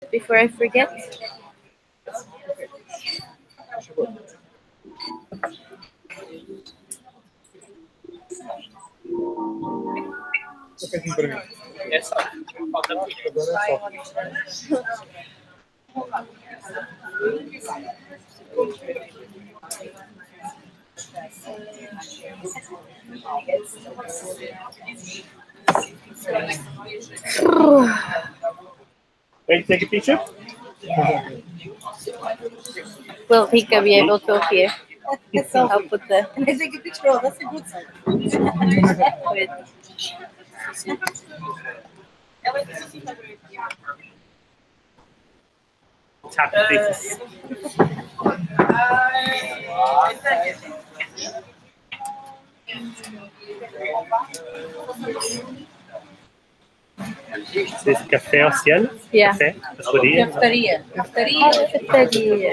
before I forget. Ready to take a picture? Will Pika be able to appear? I'll put the. Can I take a picture? Oh, that's a good sign. With Happy faces. This is café oceano? yeah. Café? Cafeteria? Cafetaria. Cafetaria. Cafeteria.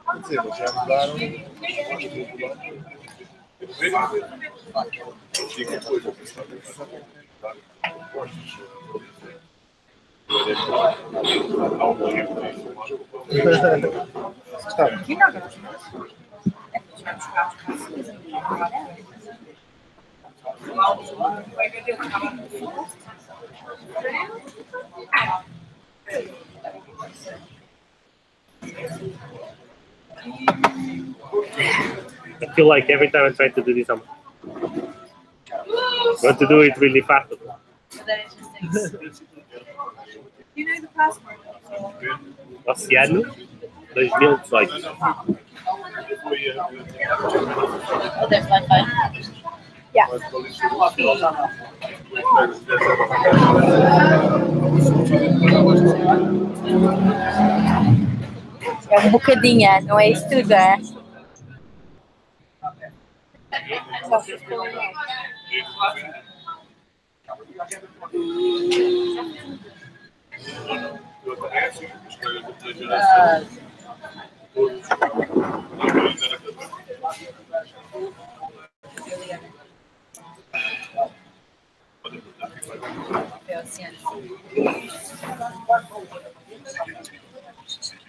Quer dizer, eles já mudaram. I feel like every time I try to do this, I want to do it really fast. You know the password. Oceano 2018. Oh, there's Wi-Fi. Yeah. É um bocadinho, não é isso tudo, é?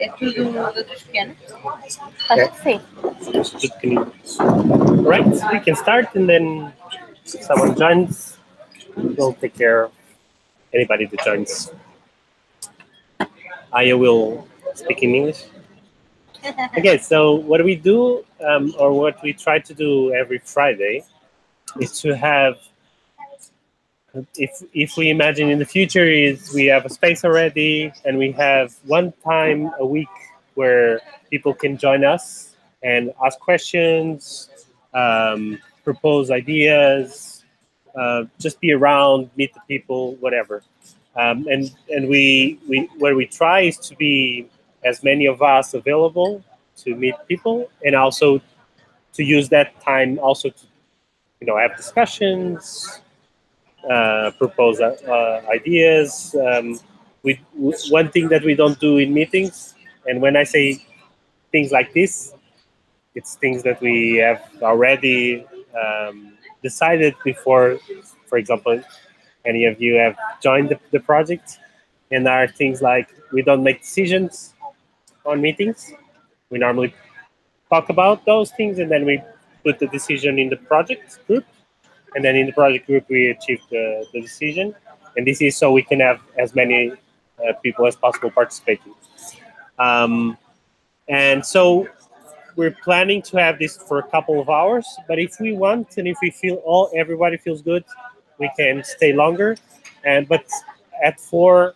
É tudo letras pequenas? Acho que sim. Right, we can start, and then if someone joins, we'll take care of anybody that joins. Aya will speak in English. Okay, so what we do, or what we try to do every Friday, is to have, if we imagine in the future, is we have a space already, and we have one time a week where people can join us and ask questions, propose ideas, just be around, meet the people, whatever. And we what we try is to be as many of us available to meet people, and also to use that time also to, have discussions, propose ideas. One thing that we don't do in meetings, and when I say things like this, it's things that we have already decided before. For example, any of you have joined the project, and there are things like we don't make decisions on meetings. We normally talk about those things, and then we put the decision in the project group, and then in the project group we achieve the decision. And this is so we can have as many people as possible participating. And so we're planning to have this for a couple of hours, but if we want, and if we feel everybody feels good, we can stay longer. But at 4,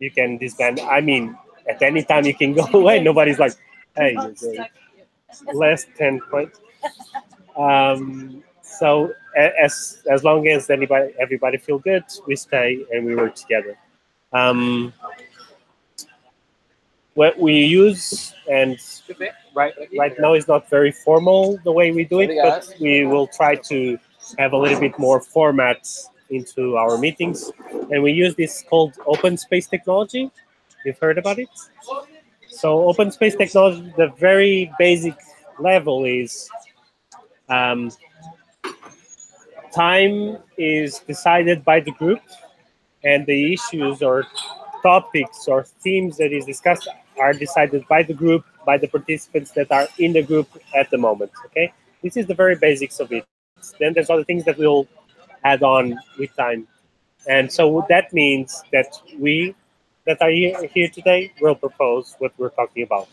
you can disband. I mean, at any time you can go away. Nobody's like, hey, less 10 points. So as long as everybody feel good, we stay and we work together. What we use, and right now is not very formal the way we do it, but we will try to have a little bit more format into our meetings. And we use this called open space technology. You've heard about it? So open space technology, the very basic level is time is decided by the group, and the issues or topics or themes that is discussed are decided by the group, by the participants that are in the group at the moment. Okay, this is the very basics of it. Then there's other things that we'll add on with time, and so that means that we that are here today will propose what we're talking about.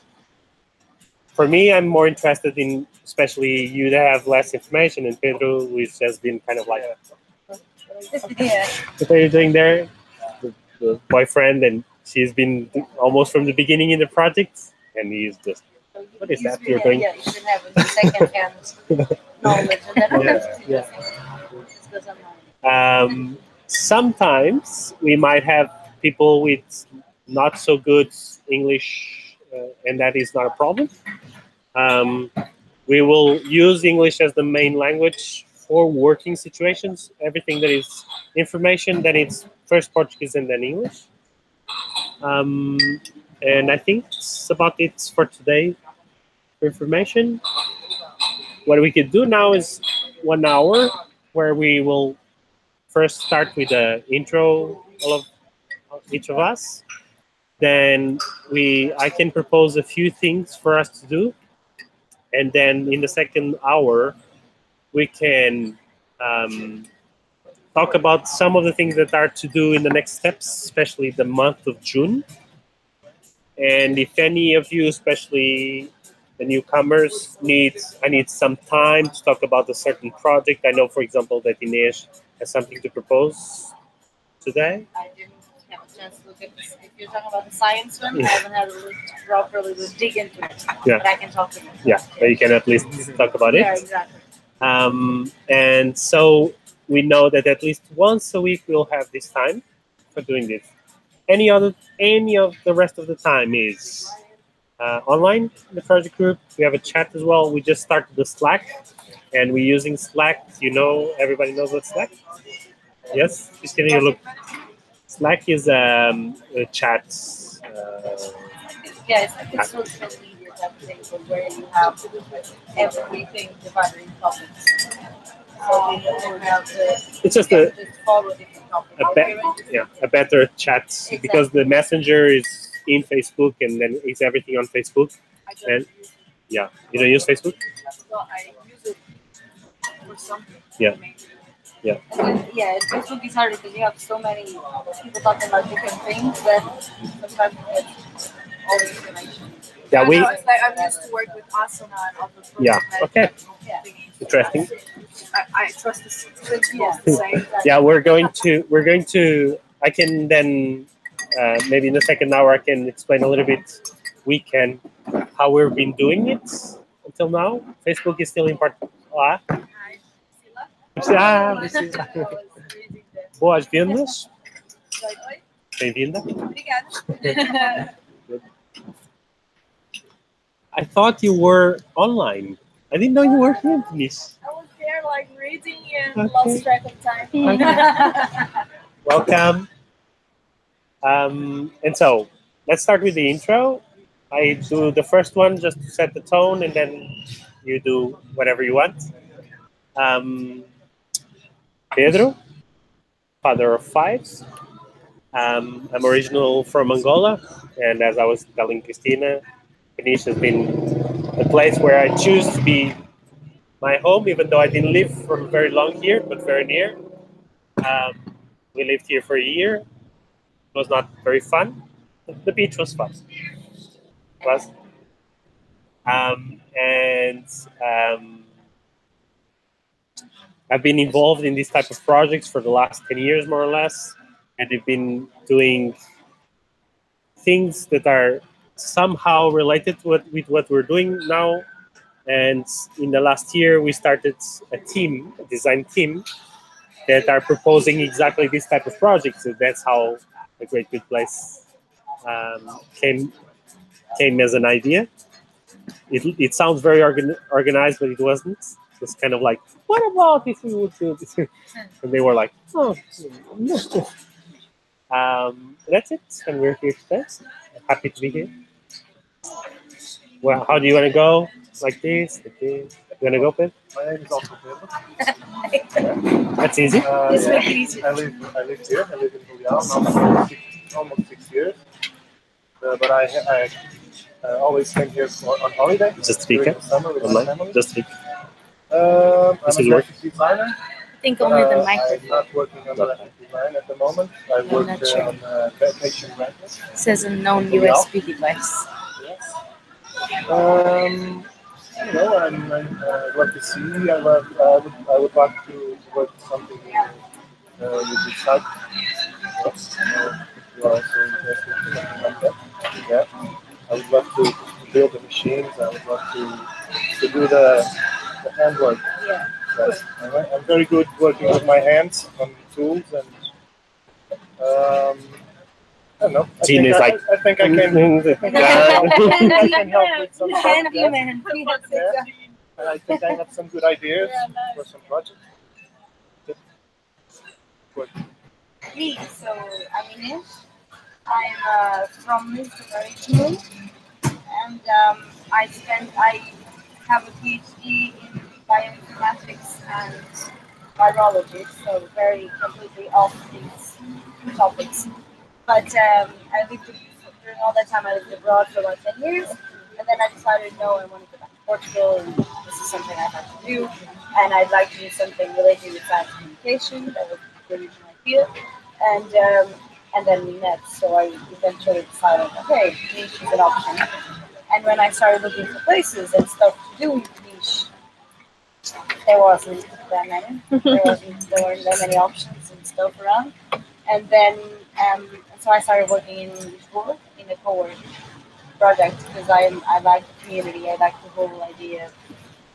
For me, I'm more interested in, especially you that have less information, and Pedro, which has been kind of like, what are you doing there? The boyfriend, and she's been almost from the beginning in the project, and he's just, what is that you're doing? Yeah, you should have a second-hand knowledge, and then sometimes we might have people with not so good English, and that is not a problem. We will use English as the main language for working situations. Everything that is information, then it's first Portuguese and then English. And I think it's about it for today for information. What we could do now is 1 hour where we will first start with the intro of each of us. Then I can propose a few things for us to do. And then in the second hour, we can talk about some of the things that are to do in the next steps, especially the month of June. And if any of you, especially the newcomers, I need some time to talk about a certain project. I know, for example, that Inês has something to propose today. I didn't have a chance to look at this. If you're talking about the science one, I haven't had a look properly to dig into it. Yeah. But I can talk about it. Yeah, but you can at least talk about it. Yeah, exactly. And so we know that at least once a week we'll have this time for doing this. Any of the rest of the time is online in the project group. We have a chat as well. We just started the Slack, and we're using Slack. Everybody knows what Slack? Yes, just giving you a look. Slack is a chat. Yeah, it's like a social media type of thing, where you have everything divided in topics. So you don't have It's just follow different topics. a better chat, Exactly. because the messenger is in Facebook, and then it's everything on Facebook. I don't use it. Yeah, you don't use Facebook? Well, I use it for something. Yeah. Yeah. And then, Facebook is hard because you have so many people talking about different things that sometimes you get all the information. Yeah, It's like I'm used to work with Asana and other project okay. Yeah. Interesting. I trust the principles the same. Yeah, we're going to. I can then maybe in the second hour I can explain a little bit how we've been doing it until now. Facebook is still important. Boas-vindas. Bem-vinda. Obrigada. I thought you were online. I didn't know you were here, Denise. I was there like reading and lost track of time. Welcome. And so let's start with the intro. I do the first one just to set the tone, and then you do whatever you want. Pedro, father of 5. I'm original from Angola, and as I was telling Cristina, Peniche has been a place where I choose to be my home, even though I didn't live for very long here, but very near. We lived here for a year. It was not very fun. The beach was fun. I've been involved in these type of projects for the last 10 years, more or less, and I've been doing things that are somehow related with what we're doing now. And in the last year, we started a design team, that are proposing exactly this type of projects. So that's how the Great Place came as an idea. it sounds very organized, but it wasn't. It was kind of like, what about if we would do this? And they were like, oh, no. That's it, and we're here today. Happy to be here. Well, how do you want to go? Like this? Like this? You want to go, Pip? My name is also Pedro. That's easy. Let's Yeah. make it easy. I live here. I live in Julian now for almost 6 years. But I always came here on holiday. Just during speak the summer with my online. family. Just speak. I'm This a is graphic designer. I think only the I'm microphone not working on graphic design at the moment. I work not sure. on patient rental. says a known USB device. Yes. You know, I love to see. I would like to work something with the site. Yes. You are also interested in something like that. Yeah. I would love to build the machines. I would love to do the handwork. Yeah. Yes. I'm very good working with my hands on tools and. I don't know. Gene is like, I think I can. I can help with some stuff. Handyman. Yeah. I think I have some good ideas for some projects. Good. Me, so I'm Ines. I'm from Lisbon originally, and I have a PhD in bioinformatics and virology, so very completely off these topics. But I lived during all that time. I lived abroad for about 10 years, and then I decided no, I want to go back to Portugal, and this is something I have to do, and I'd like to do something related with science communication. That was the reason I feel, and then we met. So I eventually decided, okay, niche is an option. And when I started looking for places and stuff to do with niche, there wasn't that many. There weren't that many options and stuff around. And then, so I started working in school in a co-work project because I like the community. I like the whole idea of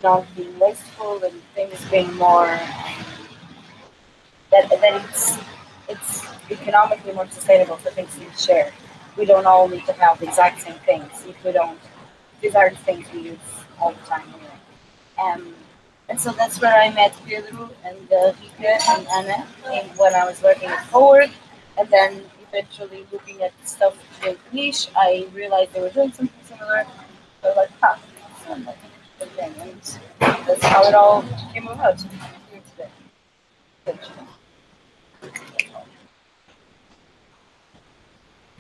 not being wasteful and things being more that it's economically more sustainable for things to be shared. We don't all need to have the exact same things. If we don't, these are the things we use all the time anyway. And so that's where I met Pedro and Rika and Anna when I was working at Forward. And then eventually looking at stuff with niche, I realized they were doing something similar. So I was like, sounds like an interesting thing. And that's how it all came about. Here today.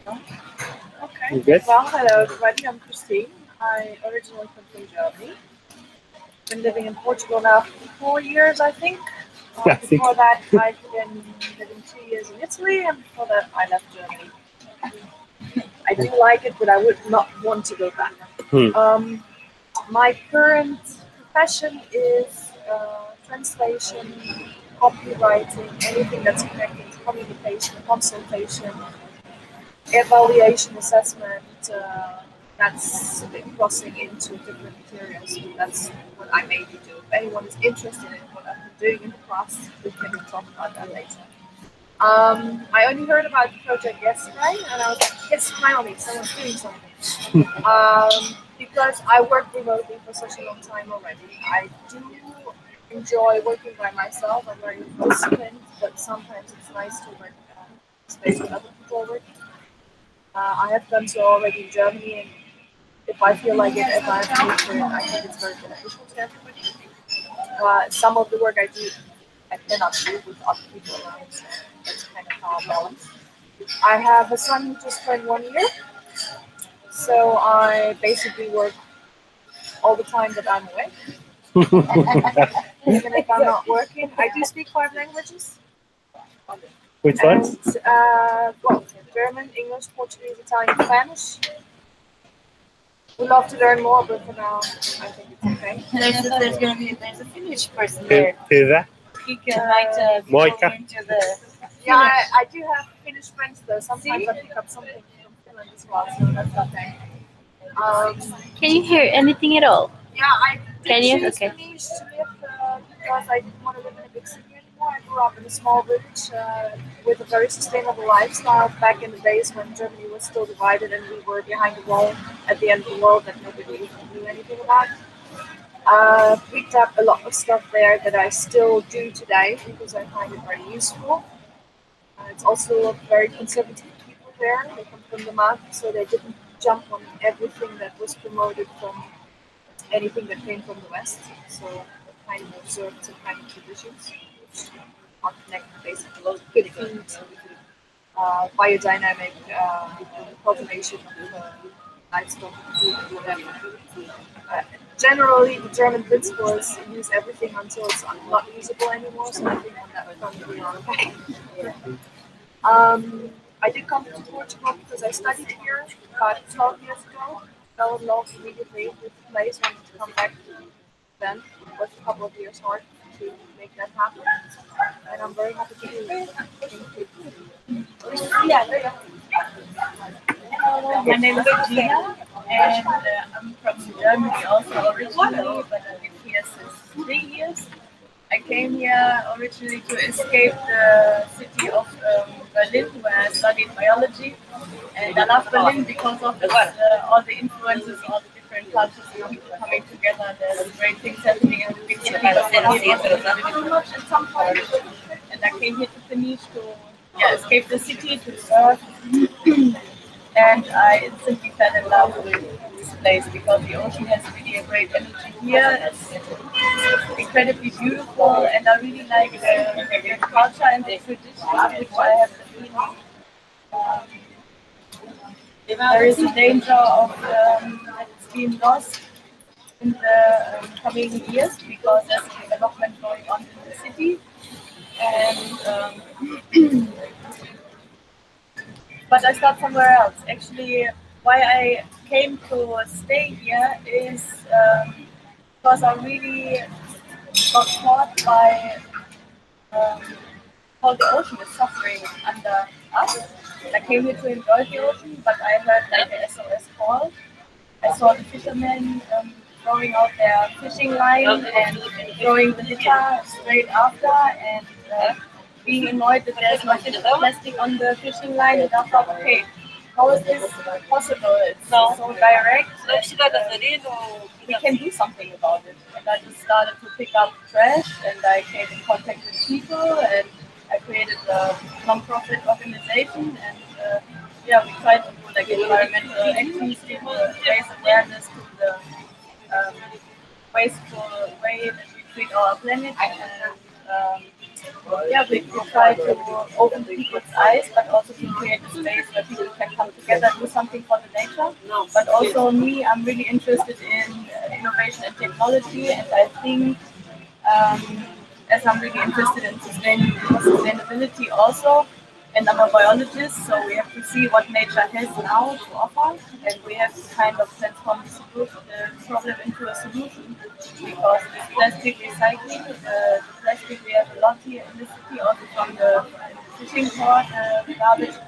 Okay. You good? Well, hello everybody. I'm Christine. I originally come from Germany. Been living in Portugal now for 4 years, I think. Yeah, I think. Before that, I've been living 2 years in Italy, and before that, I left Germany. I do like it, but I would not want to go back. My current profession is translation, copywriting, anything that's connected to communication, consultation, evaluation, assessment. That's a bit crossing into different materials. That's what I mainly do. If anyone is interested in what I've been doing in the past, we can talk about that later. I only heard about the project yesterday, and I was like, yes, finally, someone's doing something. Because I worked remotely for such a long time already. I do enjoy working by myself. I'm very disciplined, but sometimes it's nice to work space with other people working. I have done so already in Germany, and if I feel like it, if I have to, I think it's very beneficial to everybody. Some of the work I do, I cannot do with other people around, so that's kind of how I balance. I have a son who just turned 1 year, so I basically work all the time that I'm away. Even if I'm not working, I do speak 5 languages. Which ones? Well, German, English, Portuguese, Italian, Spanish. We'd love to learn more, but for now, I think it's okay. There's a Finnish person there. Pizza? He can like go Moika. into the. Yeah, I do have Finnish friends though. Sometimes I pick up something from Finland as well, so that's okay. Can you hear anything at all? Yeah, I Can you? choose Okay. Finnish to live because I didn't want to live in a big city anymore. I grew up in a small village with a very sustainable lifestyle back in the days when Germany was still divided and we were behind the wall at the end of the world that nobody knew anything about. Picked up a lot of stuff there that I still do today because I find it very useful. It's also very conservative people there. They come from the mud, so they didn't jump on everything that was promoted from anything that came from the West. So they kind of observed some kind of traditions, which are connected basically to good food, biodynamic cultivation of livestock, food, whatever. Generally, the German principle is use everything until it's not usable anymore. So I think on that front we are okay. I did come to Portugal because I studied here about 12 years ago. Fell in love immediately with the place. Wanted to come back then. It was a couple of years hard to make that happen, and I'm very happy to do it. My name is Gina, and I'm from Germany also originally, but I live here since 3 years. I came here originally to escape the city of Berlin, where I studied biology, and I love Berlin because of all the influences, all the different cultures coming together. There's great things happening in the big city, but then too much at some point. And I came here to finish to escape the city, to surf. And I instantly fell in love with this place because the ocean has really a great energy here. It's incredibly beautiful, and I really like the culture and the tradition, which I have the feeling there is a danger of that it's being lost in the coming years because there's development going on in the city. And but I start somewhere else. Actually, why I came to stay here is because I really got taught by how the ocean is suffering under us. I came here to enjoy the ocean, but I heard like a SOS call. I saw the fishermen throwing out their fishing line and throwing the litter straight after, and being annoyed that there's no plastic on the fishing line, and I thought, okay, how is this possible? It's so direct. We can do something about it. And I just started to pick up trash, and I came in contact with people, and I created a non-profit organization, and we try to do like environmental actions to raise awareness to the wasteful way that we treat our planet, and we try to open people's eyes, but also to create a space where people can come together, do something for the nature. But also me, I'm really interested in innovation and technology, and I think as I'm really interested in sustainability also, and I'm a biologist, so we have to see what nature has now to offer, and we have to kind of transform the problem into a solution, because this plastic recycling, the plastic we have a lot here in the city, also from the fishing port, the garbage,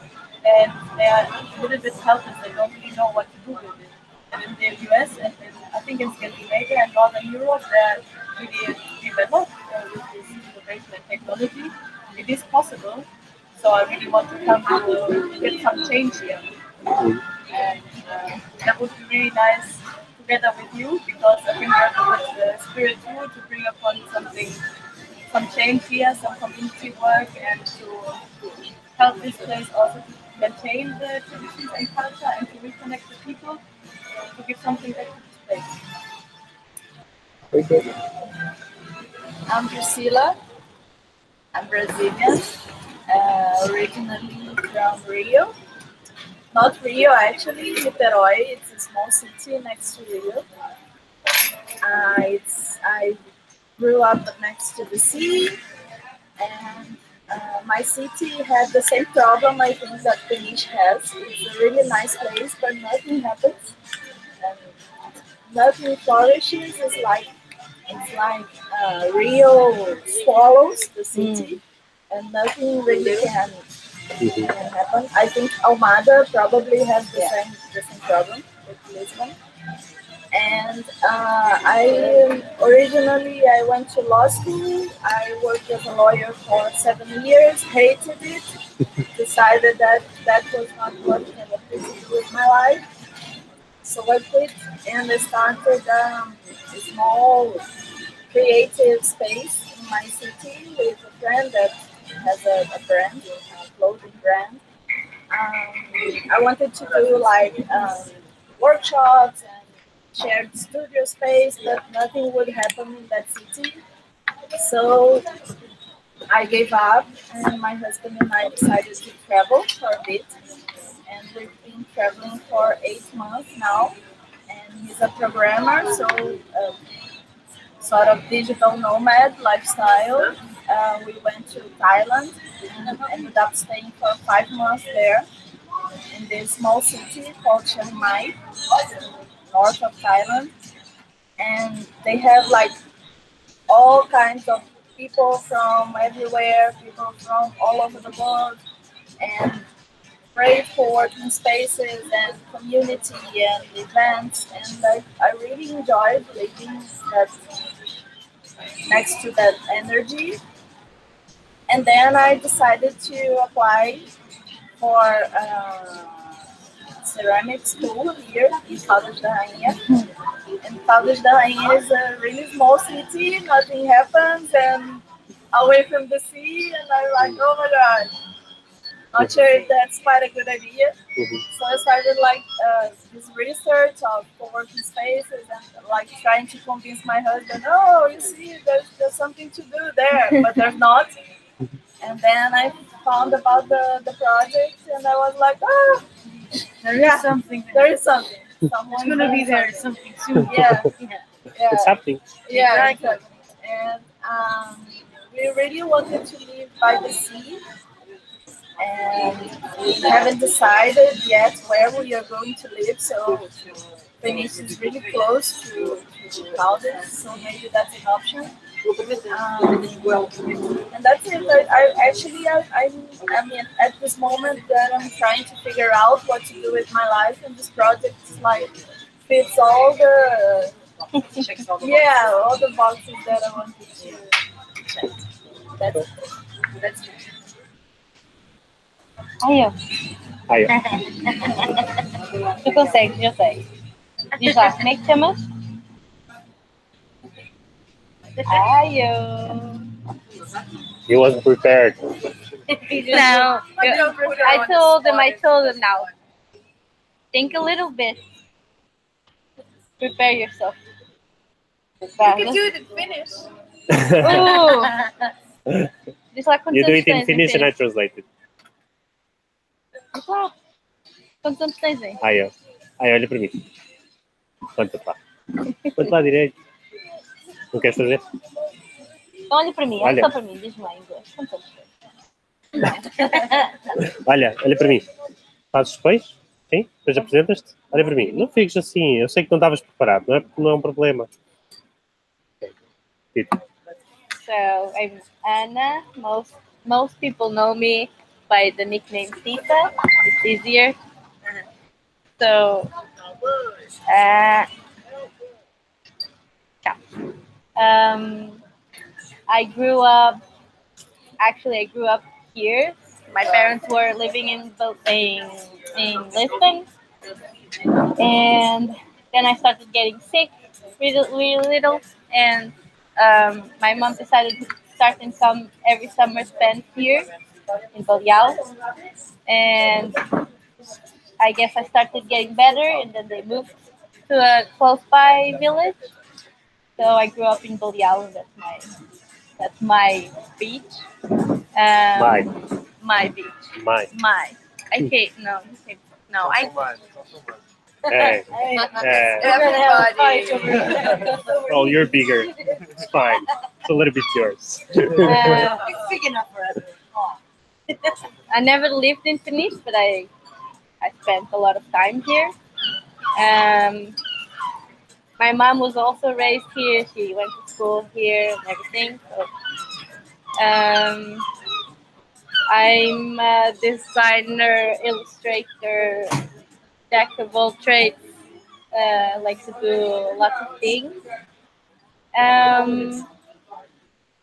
and they are a little bit helpless, they don't really know what to do with it. And in the US, and I think in Scandinavia and Northern Europe, they're really developed with this innovation and technology. It is possible. So I really want to come to get some change here. And that would be really nice together with you, because I think you have the spirit too to bring upon some change here, some community work, and to help this place also to maintain the traditions and culture and to reconnect the people, to give something back to this place. Okay. I'm Priscilla. I'm Brazilian. Originally from Rio. Not Rio, actually, Niterói. It's a small city next to Rio. I grew up next to the sea, and my city had the same problem I think that Peniche has. It's a really nice place, but nothing happens. Nothing flourishes. It's like Rio swallows the city. And nothing really can happen. I think Almada probably has the same problem with Lisbon. And And I originally I went to law school. I worked as a lawyer for 7 years. Hated it. Decided that that was not what I wanted to do with my life. So I quit and I started a small creative space in my city with a friend that has a brand, a clothing brand. I wanted to do like workshops and shared studio space, but nothing would happen in that city. So I gave up, and my husband and I decided to travel for a bit. And we've been traveling for 8 months now. And he's a programmer, so sort of digital nomad lifestyle. We went to Thailand and ended up staying for 5 months there in this small city called Chiang Mai, north of Thailand. And they have like all kinds of people from everywhere, people from all over the world, and great co-working spaces and community and events. And I really enjoyed living that next to that energy. And then I decided to apply for ceramic school here in Todas da Rainha. And Todas da Rainha is a really small city, nothing happens, and away from the sea. And I'm like, oh my god, not sure if that's quite a good idea. So I started like this research of co-working spaces and like trying to convince my husband, oh, you see, there's something to do there, but there's not. And then I found about the project and I was like, oh, There is something. there is something. It's gonna be there something soon. Yeah, It's happening. yeah, exactly. And we really wanted to live by the sea. And we haven't decided yet where we are going to live. So Venice is really close to Caldas, so maybe that's an option. And that's it. I mean, at this moment that I'm trying to figure out what to do with my life, and this project like fits all the all the boxes that I wanted to check. That's it. Aí, ó. Aí, ó. Tu consegues, eu sei. Diz lá, como é que te chamas? Ai, He wasn't prepared. No. I told him now. Think a little bit. Prepare yourself. You can do it in Finnish. Diz lá quantos You do anos it in tens Finnish and I translate it. Diz lá. Quantos anos tens aí? Aí, ó. Aí, olha para mim. Conta lá. Conta lá direito. Não queres fazer? Então olha para mim, olha só para mim. Diz-me lá em inglês. Quantos anos tens? Olha para mim. Fazes depois? Sim? Depois apresentas-te? Olha para mim. Não fiques assim. Eu sei que não estavas preparado. Não é um problema. So I'm Anna. Most people know me by the nickname Tita. It's easier. So I grew up here. My parents were living in Lisbon, and then I started getting sick really little, and my mom decided to start every summer spent here in Bolial, and I guess I started getting better, and then they moved to a close by village. So I grew up in Bolial, and that's my beach. My beach. My. I hate no. Hey. Everybody. Oh, you're bigger. It's fine. It's a little bit yours. It's big enough for us. I never lived in Venice, but I spent a lot of time here. My mom was also raised here. She went to school here and everything. So, I'm a designer, illustrator, jack of all trades, like to do lots of things.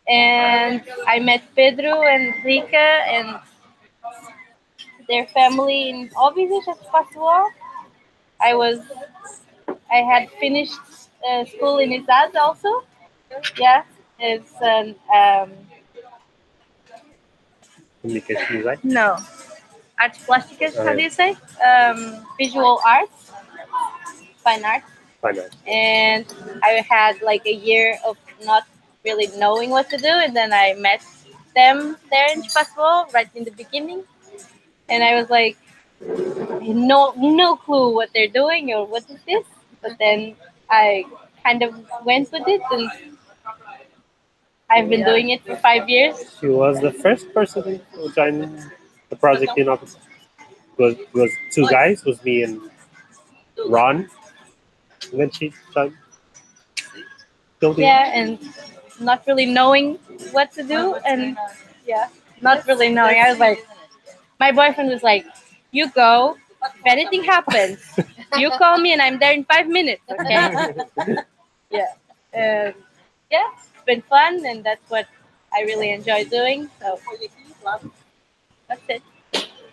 And I met Pedro and Rika and their family in Óbidos at Passoa. I had finished school in Izaz also. Yeah, it's an Communication design. no, arts plásticas. How do you say? Visual arts, fine arts. Fine art. And I had like a year of not really knowing what to do, and then I met them there in Passoa right in the beginning, and I was like, no clue what they're doing or what is this, but then I kind of went with it, and I've been doing it for 5 years. She was the first person who joined the project in office. It was two guys, it was me and Ron. And then she joined. Yeah, and not really knowing what to do, and yeah, not really knowing. I was like, my boyfriend was like, you go, if anything happens, you call me and I'm there in 5 minutes, okay? Yeah. And yeah, it's been fun, and that's what I really enjoy doing. So that's it.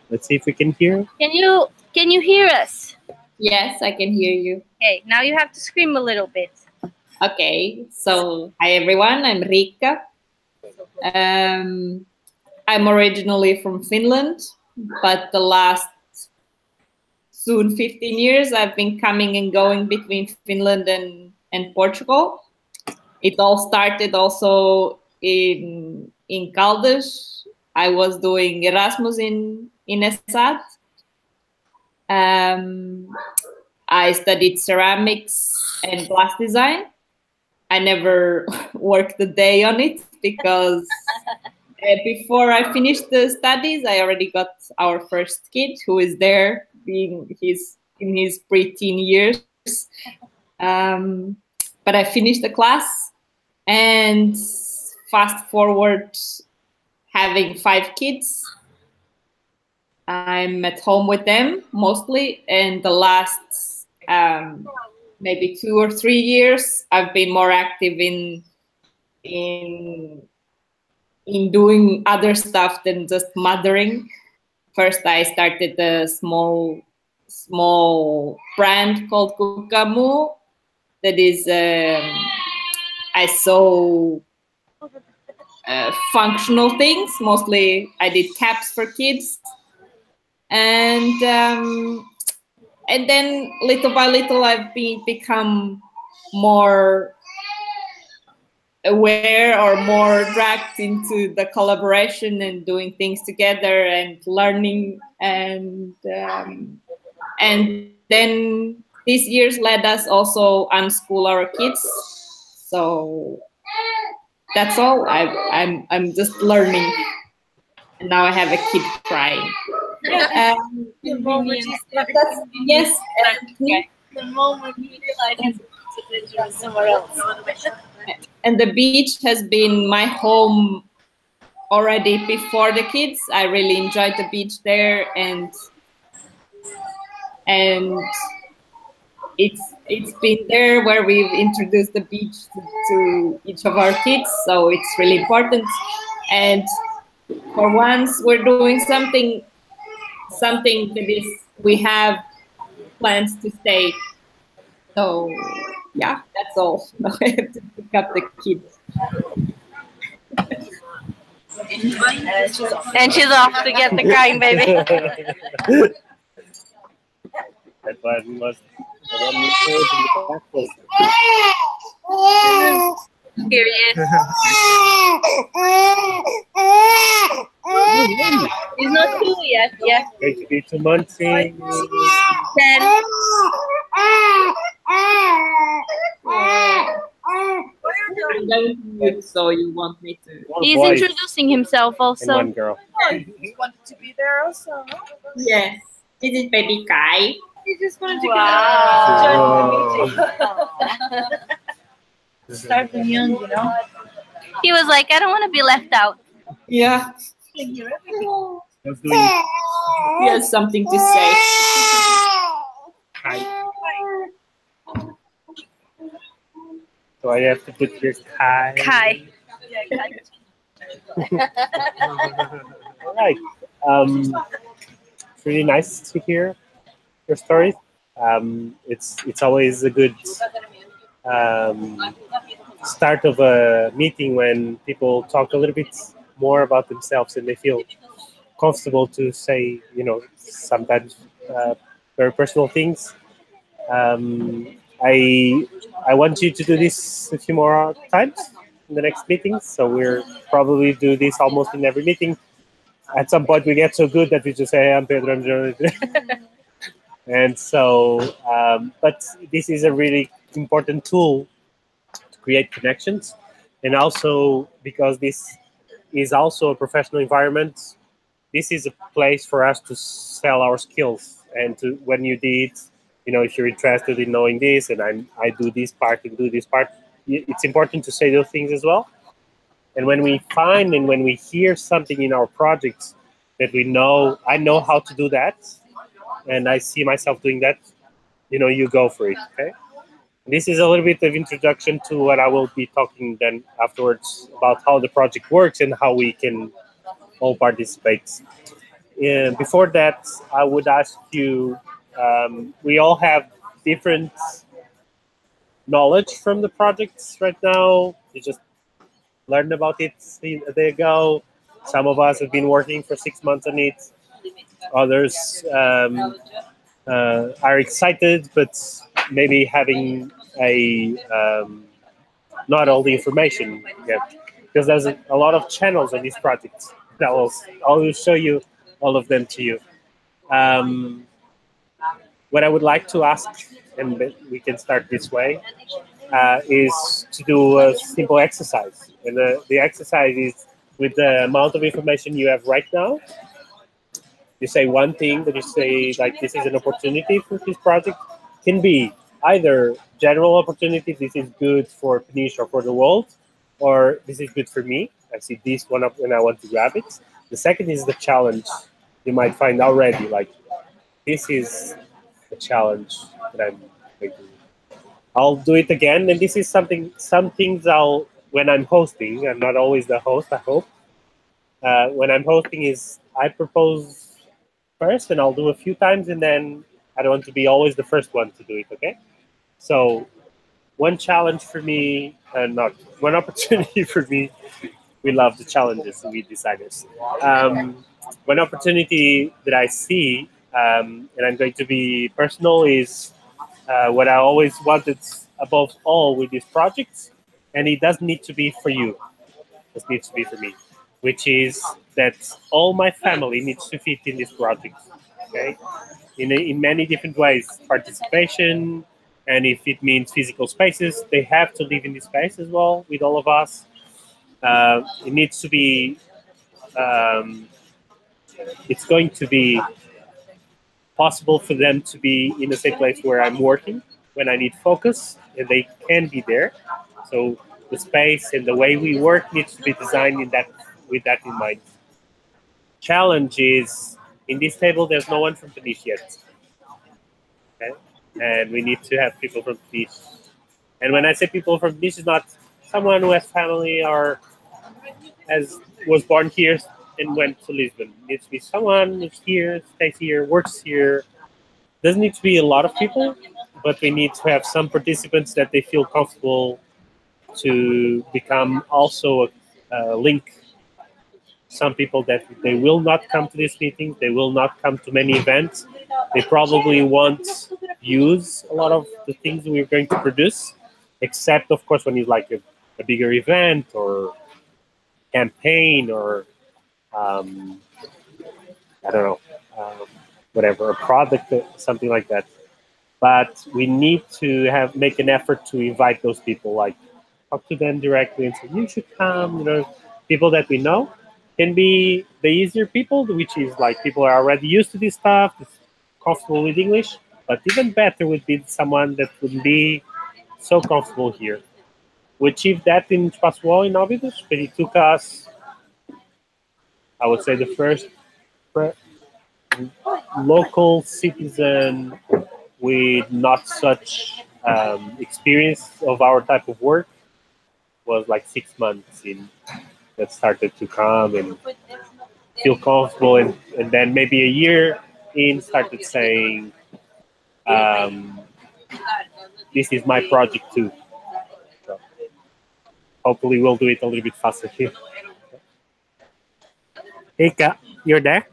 Let's see if we can hear. Can you hear us? Yes, I can hear you. Okay, now you have to scream a little bit. Okay, so hi everyone, I'm Rika. I'm originally from Finland, but the last soon 15 years I've been coming and going between Finland and Portugal. It all started also in Caldas. I was doing Erasmus in Esad. I studied ceramics and glass design. I never worked a day on it because before I finished the studies, I already got our first kid, who is there in his pre-teen years. But I finished the class, and fast forward having 5 kids. I'm at home with them mostly, and the last maybe 2 or 3 years, I've been more active in doing other stuff than just mothering. First, I started a small brand called Kukamu. That is, I sew functional things. Mostly, I did caps for kids, and then little by little, I've become more aware or more dragged into the collaboration and doing things together and learning, and then these years led us also unschool our kids. So that's all. I'm just learning, and now I have a kid crying. The moment Yes. the moment you realize it's somewhere else. And the beach has been my home already before the kids. I really enjoyed the beach there, and it's been there where we've introduced the beach to each of our kids. So it's really important. And for once, we're doing something that is, we have plans to stay. So yeah, that's all. Now I have to pick up the kids. And she's off to get the crying baby. That one was the one we showed in the back was Here he is. He's not 2 yet. Yeah. going to be 2 months in. 10. I'm going to mute, so you want me to? One He's boy introducing himself and also. one girl. You wanted to be there also? Yes. This is baby Kai. You just wanted to Wow. join the meeting. Start them young, you know? He was like, I don't want to be left out. Yeah. You can hear everything. Let's do it. He has something to say. Hi. So I have to put here Kai. Kai. All right. It's really nice to hear your stories. It's always a good start of a meeting when people talk a little bit more about themselves and they feel comfortable to say, you know, sometimes very personal things. I want you to do this a few more times in the next meetings. So we'll probably do this almost in every meeting. At some point, we get so good that we just say, hey, I'm Pedro, I'm Joe. And so, but this is a really important tool to create connections. And also, because this is also a professional environment, this is a place for us to sell our skills. And to, when you did, you know, if you're interested in knowing this, and I do this part and do this part, it's important to say those things as well. And when we find and when we hear something in our projects that we know, I know how to do that, and I see myself doing that, you know, you go for it, okay? This is a little bit of introduction to what I will be talking then afterwards about how the project works and how we can all participate. And before that, I would ask you, we all have different knowledge from the projects right now. You just learned about it a day ago. Some of us have been working for 6 months on it. Others are excited, but maybe having not all the information yet, because there's a lot of channels on these projects. That I will show you all of them to you. What I would like to ask, and we can start this way, is to do a simple exercise. And the exercise is with the amount of information you have right now. You say one thing that you say, like, this is an opportunity for this project. Can be either general opportunity, this is good for Peniche or for the world, or this is good for me. I see this one up and I want to grab it. The second is the challenge. You might find already, like, this is a challenge that I'm going to do. I'll do it again, and this is some things I'll, when I'm hosting, I'm not always the host, I hope. When I'm hosting is I propose first, and I'll do a few times, and then I don't want to be always the first one to do it, okay? So one challenge for me, not one opportunity for me, we love the challenges, we designers. One opportunity that I see, and I'm going to be personal, is what I always wanted above all with these projects, and it doesn't need to be for you, it needs to be for me, which is that all my family needs to fit in this project, okay? In many different ways, participation, and if it means physical spaces, they have to live in this space as well with all of us. It needs to be, it's going to be possible for them to be in the same place where I'm working when I need focus, and they can be there. So the space and the way we work needs to be designed in that, with that in mind. Challenge is, in this table, there's no one from Peniche yet. Okay? And we need to have people from Peniche. And when I say people from Peniche, it's not someone who has family or was born here and went to Lisbon. It needs to be someone who's here, stays here, works here. Doesn't need to be a lot of people, but we need to have some participants that they feel comfortable to become also a link. Some people that they will not come to this meeting, they will not come to many events. They probably won't use a lot of the things we're going to produce, except, of course, when it's like a bigger event or campaign or, I don't know, whatever, a product, something like that. But we need to make an effort to invite those people, like talk to them directly and say, you should come, you know, people that we know. Can be the easier people, which is like people are already used to this stuff, comfortable with English, but even better would be someone that would be so comfortable here. We achieved that in Espaço in Óbidos, but it took us, I would say, the first local citizen with not such experience of our type of work was like 6 months in that started to come and feel comfortable, and then maybe a year in started saying, this is my project too. So hopefully we'll do it a little bit faster here. Hey Ka, you're there?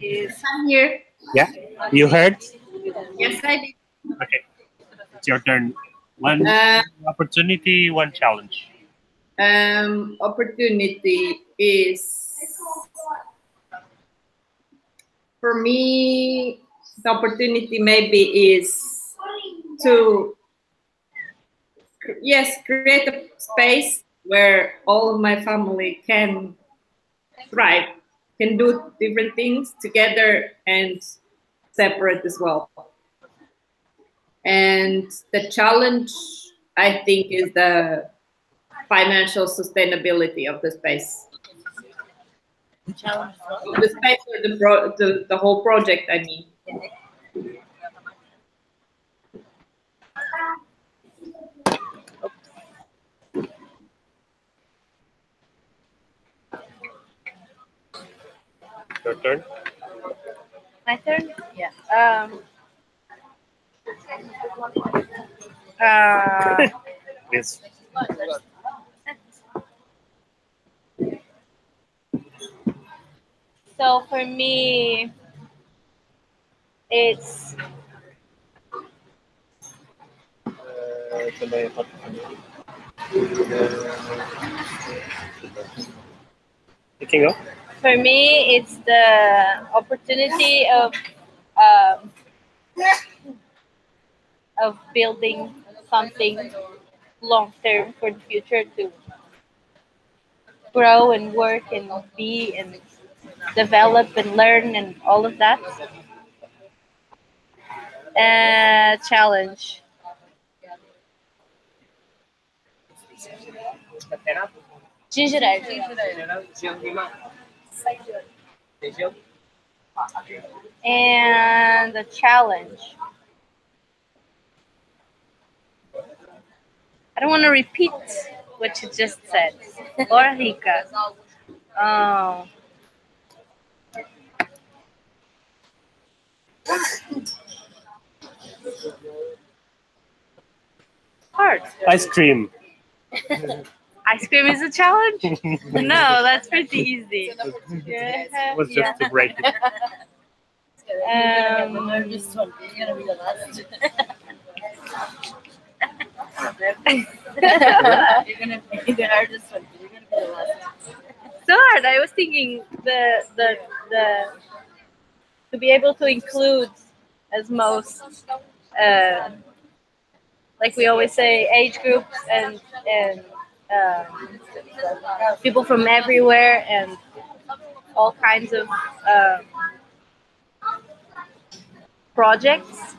I'm here. Yeah, you heard? Yes, I did. Okay, it's your turn. One opportunity, one challenge. Opportunity is, for me, the opportunity maybe is to, yes, create a space where all of my family can thrive, can do different things together and separate as well. And the challenge, I think, is the financial sustainability of the space. The space or the whole project, I mean. Your turn? My turn? Yeah. Yes. So for me, it's You can go. for me it's the opportunity of building something long term for the future to grow and work and be and develop and learn and all of that. Challenge. Ginger. And the challenge. I don't want to repeat what you just said. Or Rika. Oh. Hard. Ice cream. Ice cream is a challenge? No, that's pretty easy. It was just to break it. You're gonna be the last. You're gonna be the hardest one. You're gonna be the last. So hard. I was thinking the to be able to include as most like we always say, age groups and people from everywhere and all kinds of projects.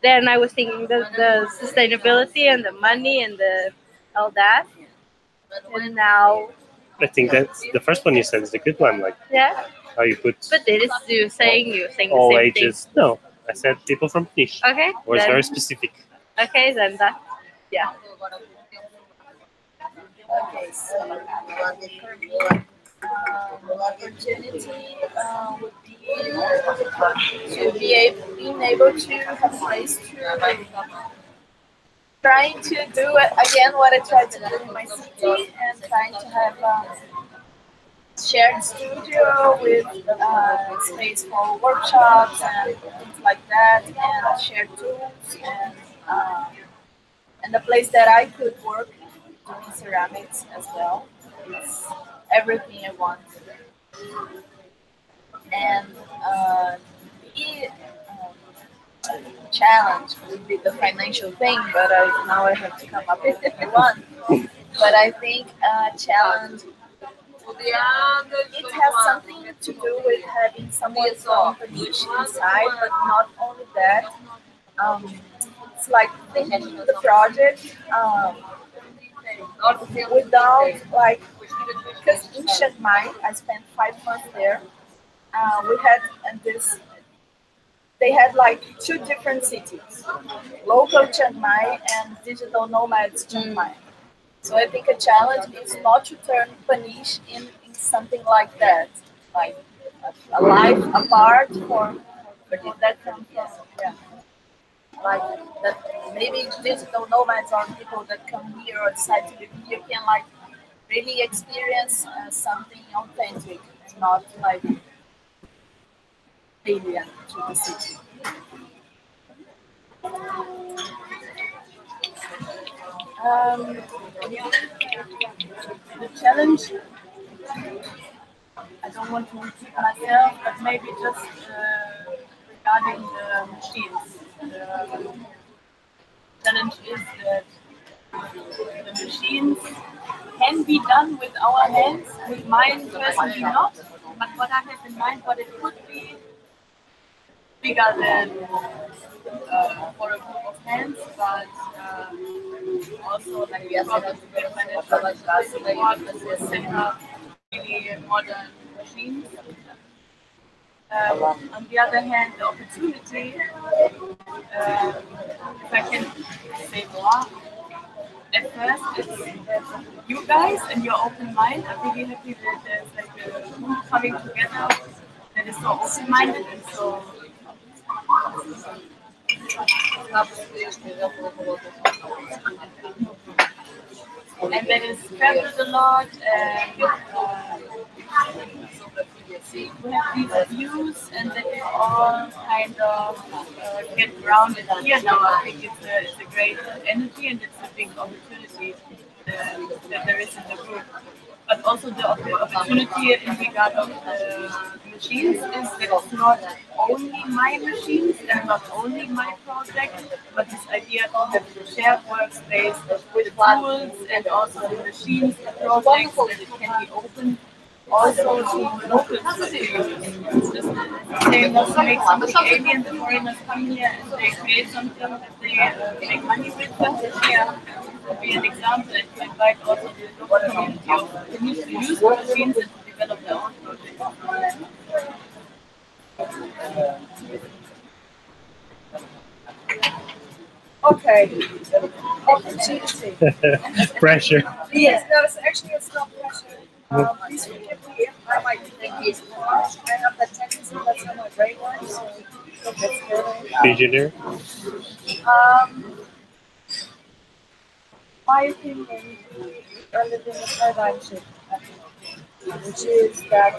Then I was thinking the sustainability and the money and the all that. And now, I think that's the first one you said is a good one. Like yeah. how you put But it is you saying the all same ages. thing. No, I said people from niche. Okay. It was then, very specific. Okay, then that. Yeah. Okay, so for me, opportunity would be to being able to have a place to trying to do it again what I tried to do in my city and trying to have shared studio with space for workshops and things like that, and shared tools and a place that I could work doing ceramics as well. It's everything I want. And the challenge would be the financial thing, but now I have to come up with one. But I think challenge, it has something to do with having someone from the niche inside, but not only that. It's like thinking the project without like, because in Chiang, I spent 5 months there. We had this they had like two different cities, local Chiang Mai and digital nomads Chiang Mai. So I think a challenge is not to turn Panish in something like that, like a life apart for people that come from, yeah, like that maybe digital nomads or people that come here or decide to live here can like really experience something authentic and not like alien to the city. The challenge, I don't want to repeat myself, but maybe just regarding the machines. The challenge is that the machines can be done with our hands, with mine personally not, but what I have in mind, what it could be bigger than for a group of hands, but also like we problems with financial support, setting up really modern machines. On the other hand, the opportunity, if I can say more, at first it's you guys and your open mind. I'm really happy that there's like a group coming together that is so open-minded and so and that is traveled a lot and we have these views and that we all kind of get grounded here now. I think it's a great energy and it's a big opportunity that there is in the group. But also the opportunity in regard of the machines is that it's not only my machines and not only my project, but this idea to have a shared workspace with tools and also the machines, the projects, that it can be open also to local studios. It's just the same as to make something alien, the foreigners come here and they create something that they make money with, but they share. Be an example and to invite also the local community of the to use the machines and to develop their own projects. Okay. Opportunity. Pressure. Yes, no, it's not pressure. Please forgive me if I might be thinking too much. I have that tendency, that's how my brain works, so that's good. Visionary. My opinion, we are living a paradigm shift at the moment, which is that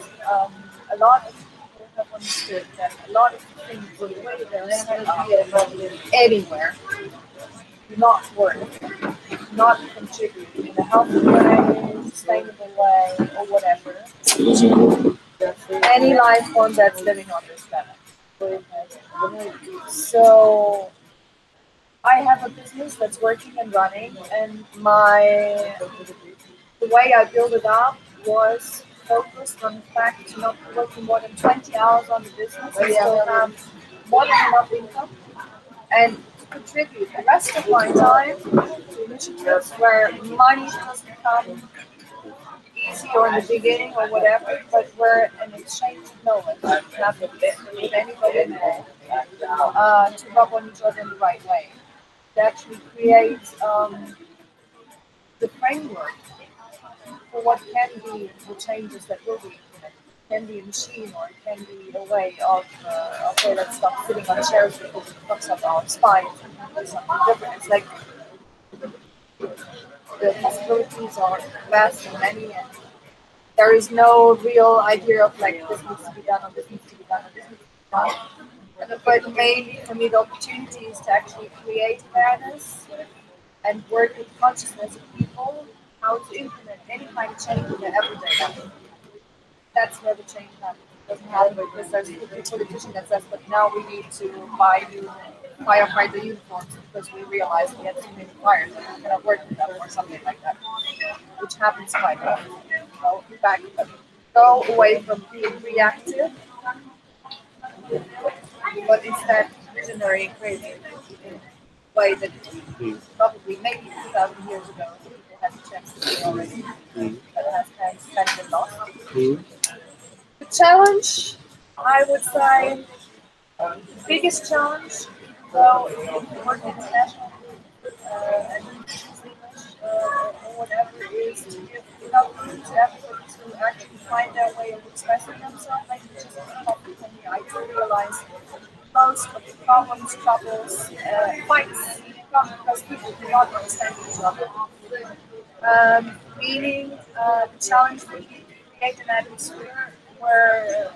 a lot of people have understood that a lot of things, the way they're energy anywhere, do not work, not contribute in a healthy way, sustainable way, or whatever, to any life form that's living on this planet. So I have a business that's working and running, and the way I built it up was focused on the fact not working more than 20 hours on the business and still have more than enough income and to contribute the rest of my time to initiatives where money doesn't come easy or in the beginning or whatever, but where an exchange of knowledge happens with anybody involved to rub on each other in the right way. To actually create the framework for what can be the changes that will be implemented. It can be a machine or it can be a way of okay, let's stop sitting on chairs because it fucks up our spines and do something different. It's like the possibilities are vast and many, and there is no real idea of like this needs to be done or this needs to be done or this needs to be done. But mainly for me the opportunity is to actually create awareness and work with consciousness of people how to implement any kind of change in their everyday life. That's where the change happens. It doesn't happen because there's a politician that says, but now we need to buy new firefighter uniforms because we realize we have too many fires and we cannot work with them or something like that, which happens quite often. Go away from being reactive, but instead visionary and creative in a way that probably maybe 2,000 years ago people had the chance to do already, but has kind of been lost. The challenge, I would say, Biggest challenge, well, if you work international and you choose English or whatever, is to give enough room to everybody to actually find their way of expressing themselves. Like, it's just complicated. I do realize most of the problems, troubles, fights come because people do not understand each other. Meaning, the challenge would be to create an atmosphere where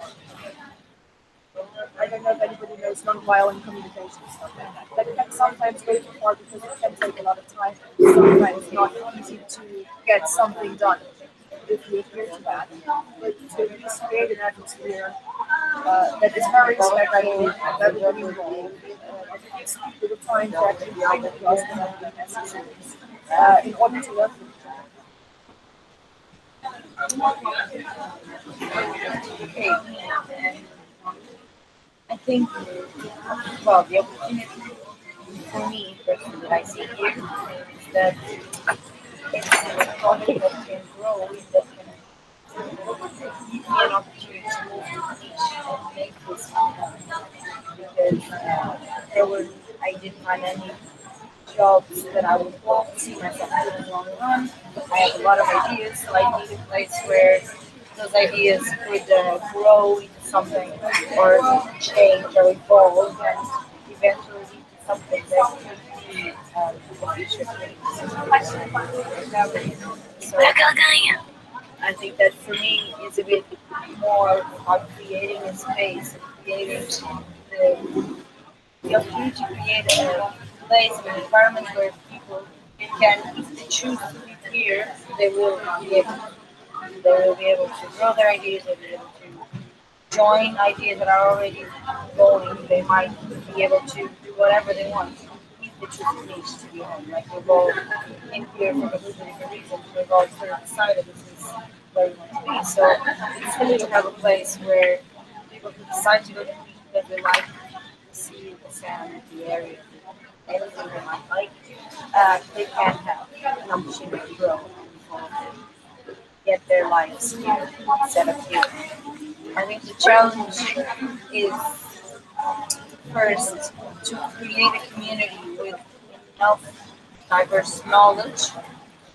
I don't know if anybody knows non-violent communication. That can sometimes go too far because it can take a lot of time. Sometimes not easy to get something done if you adhere to that. But to at least create an atmosphere that is very respectful of everybody involved. At least people the time to actually bring across the message in order to learn from each other. Okay. I think, well, the opportunity for me personally that I see here is that it's a project that can grow, that can give me an opportunity to move to teach and make this because I didn't find any jobs that I would want to see myself doing in the long run. I have a lot of ideas, so I need a place where those ideas could grow into something or change or evolve and eventually lead to something that could be a future thing. So I think that for me is a bit more about creating a space, creating the opportunity to create a place, an environment where people can, if they choose to live here, they will be able to grow their ideas, they'll be able to join ideas that are already going, they might be able to do whatever they want if they choose to niche to be home. Like we've all in here for a different reasons, we've all sort of decided this is where we want to be. So it's silly to have a place where people who decide to go to the beach because they like the sea, the sand, the area, anything they might like, they can have an opportunity to grow and get their lives here, set up here. I think the challenge is first to create a community with enough diverse knowledge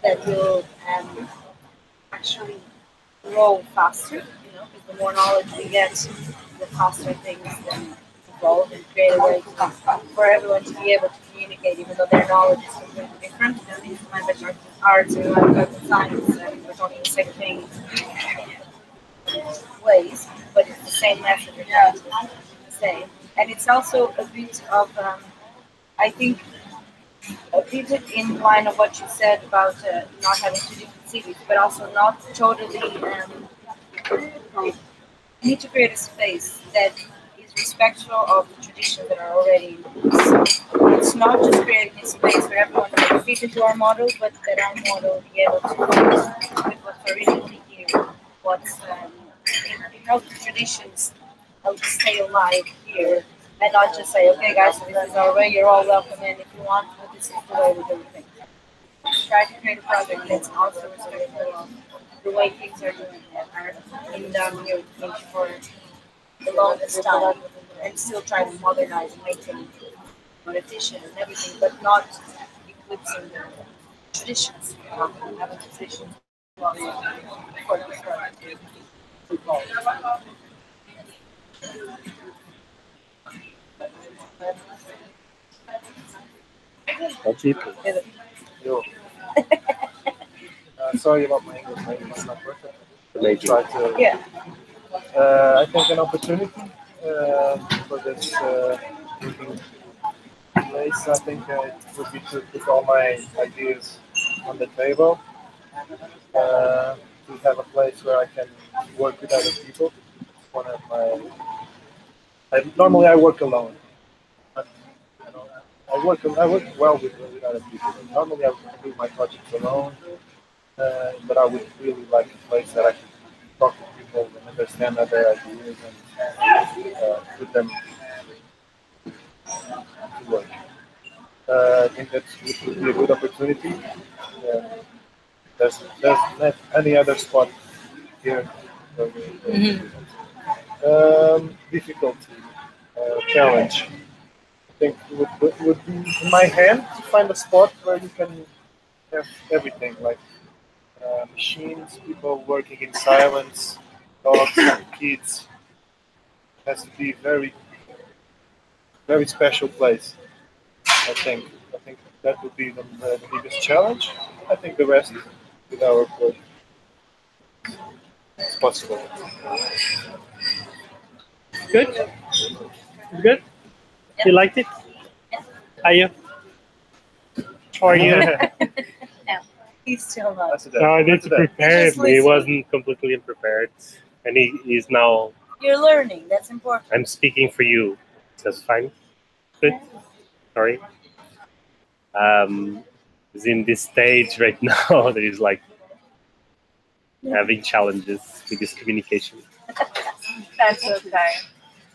that will actually grow faster, because the more knowledge we get, the faster things then evolve and create a way for everyone to be able to communicate, even though their knowledge is completely different. My bachelor in arts and my bachelor in science, and we're talking the same thing ways, but it's the same message we're trying to say. And it's also a bit of, I think, a bit in line of what you said about not having two different cities, but also not totally. You need to create a space that is respectful of the traditions that are already in place. It's not just creating a space where everyone can fit into our model, but that our model will be able to fit with what's originally here, what's how the traditions stay alive here, and not just say, okay, guys, so this is our way, you're all welcome in if you want, but this is the way we do things. Try to create a project that's also respectful of the way things are doing are in down here for the longest time, and still try to modernize and make them more efficient and everything, but not eclipsing the traditions. Having traditions for this project to evolve. Yo. Sorry about my English. My English is not perfect. Try to. Yeah. I think an opportunity for this meeting place. I think it would be to put all my ideas on the table. To have a place where I can work with other people. One of my. Normally I work alone. But, I work well with other people. Normally I would do my projects alone. But I would really like a place that I can talk to people and understand other ideas and put them to work. I think that would be a good opportunity. There's not any other spot here. Difficulty. challenge. I think would be in my hand to find a spot where you can have everything, like machines, people working in silence, dogs, kids. It has to be very, very special place. I think that would be the biggest challenge. I think the rest with our work is possible. Good? Good? You liked it? Are you? How are you? He's still not. That's it. No, I need to prepare Just him. He listen. wasn't completely unprepared. And he is now, You're learning. That's important. I'm speaking for you. That's fine. Good. Sorry. He's in this stage right now that he's like having challenges with his communication. That's okay.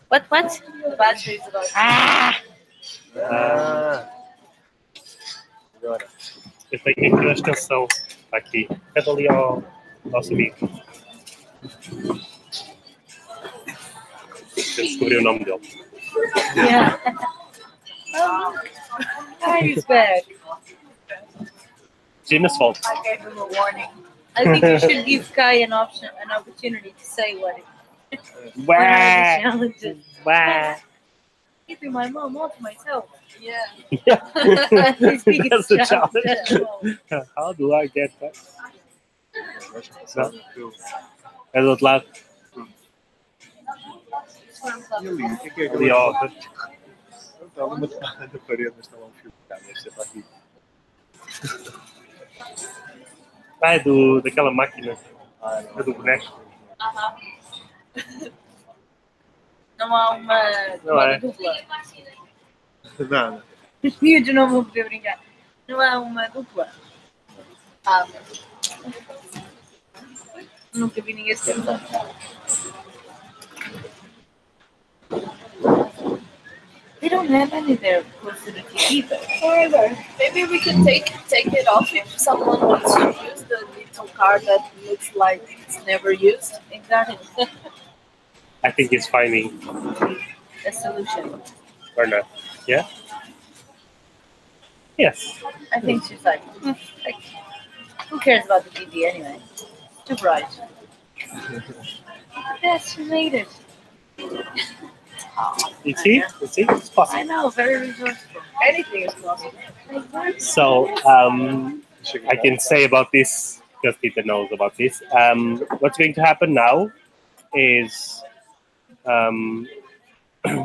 What? The battery is about. Agora. Eu tenho aqui uma extensão aqui. Pede ali ao nosso amigo. Eu descobri o nome dele. Yeah. He's back. Gina's fault. I gave him a warning. I think you should give Kai an opportunity to say what are the Wah! challenges. Wah! Keeping my mom all to myself. Yeah. Yeah. His biggest That's the challenge. challenge. How do I get that? Não. É do outro lado. E ali, o que é Ali, ó. Está ali uma tomada da parede, mas está lá um fio de cabo, deve ser para aqui. Ah, é daquela máquina. É do boneco. Não há uma Não é. dupla. Nada. Os miúdos não vão poder brincar. Não há uma dupla. Nunca vi ninguém se tentar. They don't have any there close to the TV though. However, maybe we can take it off if someone wants to use the little card that looks like it's never used. Exactly. I think he's finding A solution. or not. Yeah? Yes. I think she's like, who cares about the TV anyway? It's too bright. Yes, she made it. You see? It's I possible. know, very resourceful. Anything is possible. So, I can say about this, because Peter knows about this. What's going to happen now is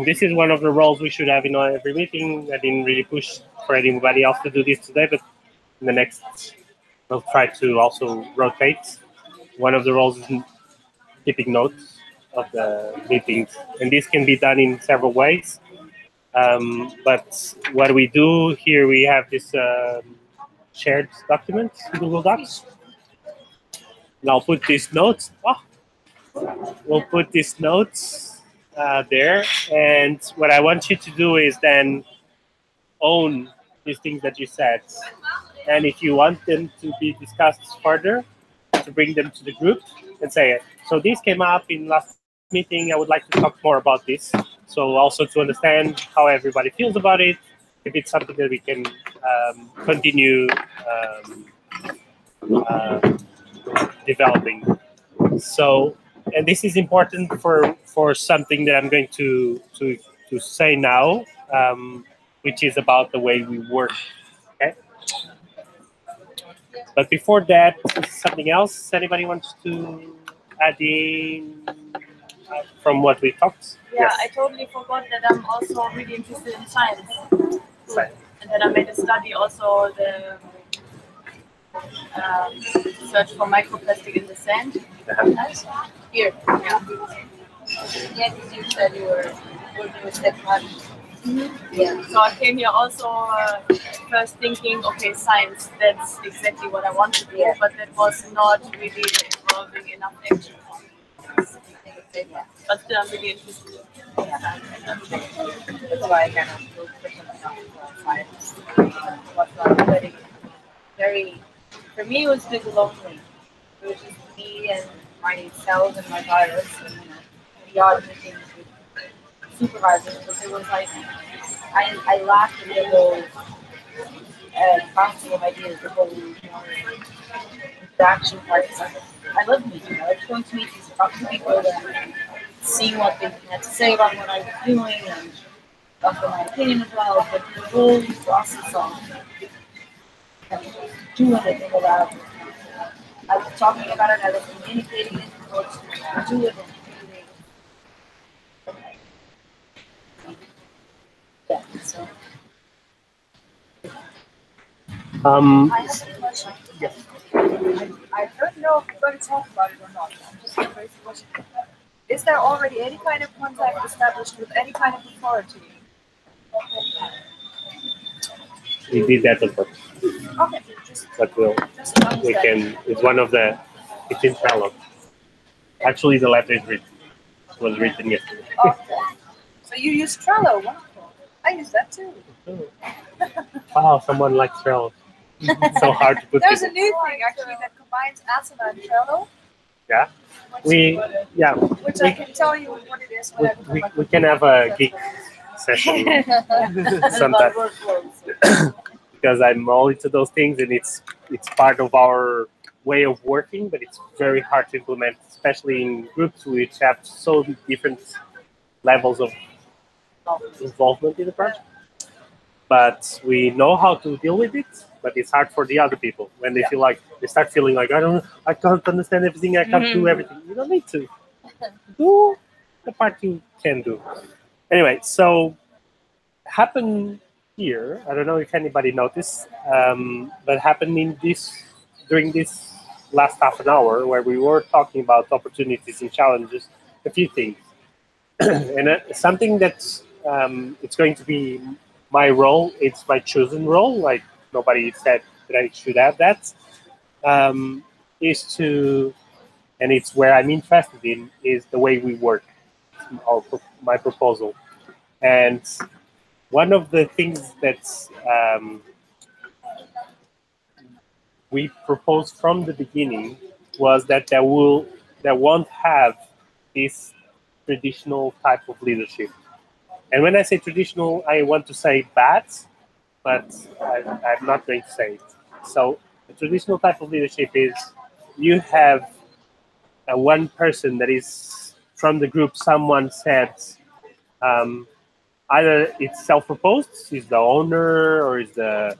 this is one of the roles we should have in every meeting. I didn't really push for anybody else to do this today, but in the next, we'll try to also rotate. One of the roles is keeping notes of the meetings, and this can be done in several ways. But what we do here, we have this shared document in Google Docs. And I'll put these notes. We'll put these notes there, and what I want you to do is then own these things that you said, and if you want them to be discussed further, to bring them to the group and say, so this came up in last meeting, I would like to talk more about this. So also to understand how everybody feels about it, if it's something that we can continue developing. So, and this is important for something that I'm going to say now, which is about the way we work. Okay. But before that, something else anybody wants to add in from what we talked? Yeah, Yes. I totally forgot that I'm also really interested in science. And then I made a study also the search for microplastic in the sand. Here. Yeah. Yeah, because you said you were working with that much. Yeah. So I came here also first thinking, okay, science, that's exactly what I want to do, but that was not really involving enough action. Yeah. But still, I'm really interested. That's why I kind of looked for something else science. Was not very, for me, it was a bit lonely. It was just me and my cells and my virus, and the odd meetings with supervisor, but it was like I lacked the whole bouncing of ideas, the whole interaction part. I love meetings. I like going to meetings, talking to people, and seeing what they had to say about what I was doing, and offer my opinion as well. But the whole process of doing it in the lab, I was talking about it, I was communicating it, I was doing it. Yeah, so. I have a question. Yes. I don't know if we're going to talk about it or not. I'm just going to raise the question. Is there already any kind of contact established with any kind of authority? We did that before. Okay, just But we can, it's one of the, it's in Trello. Actually, the letter is written. It was written yesterday. Okay. So you use Trello? Wonderful. I use that too. Wow, someone likes Trello. It's so hard to put There's a people. new thing actually that combines Asana and Trello. Yeah. Which I can tell you what it is. When We can have a geek session sometime. Because I'm all into those things, and it's part of our way of working, but it's very hard to implement, especially in groups which have so different levels of involvement in the project. But we know how to deal with it, but it's hard for the other people when they feel like they start feeling like I can't understand everything, I can't do everything. You don't need to. Do the part you can do. Anyway, so happened here, I don't know if anybody noticed, but happened in during this last half an hour where we were talking about opportunities and challenges, a few things. And something that's it's going to be my role, it's my chosen role, like nobody said that I should have that, is to, and it's where I'm interested in, is the way we work, my proposal. And one of the things that we proposed from the beginning was that there won't have this traditional type of leadership. And when I say traditional, I want to say bad, but I'm not going to say it. So the traditional type of leadership is you have one person that is from the group, someone said, either it's self-proposed, is the owner or is the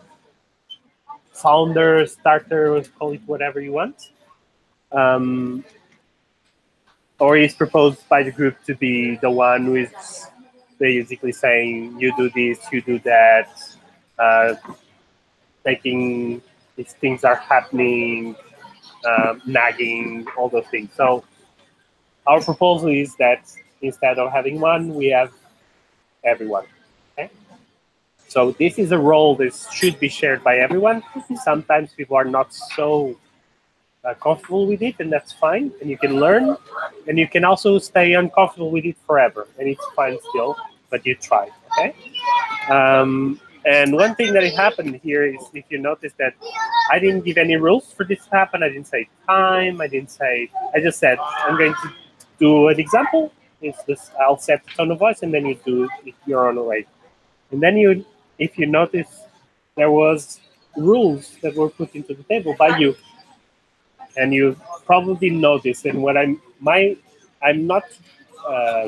founder, starter, call it whatever you want. Or is proposed by the group to be the one who is basically saying, you do this, you do that, taking these things are happening, nagging, all those things. So our proposal is that instead of having one, we have everyone. Okay? So this is a role that should be shared by everyone. Sometimes people are not so comfortable with it, and that's fine. And you can learn, and you can also stay uncomfortable with it forever, and it's fine still, but you try. Okay. And one thing that happened here is, if you notice that I didn't give any rules for this to happen. I didn't say time. I just said I'm going to do an example. It's this, I'll set the tone of voice, and then you do it your own way. And then if you notice, there was rules that were put into the table by you, and you probably noticed. And what I'm not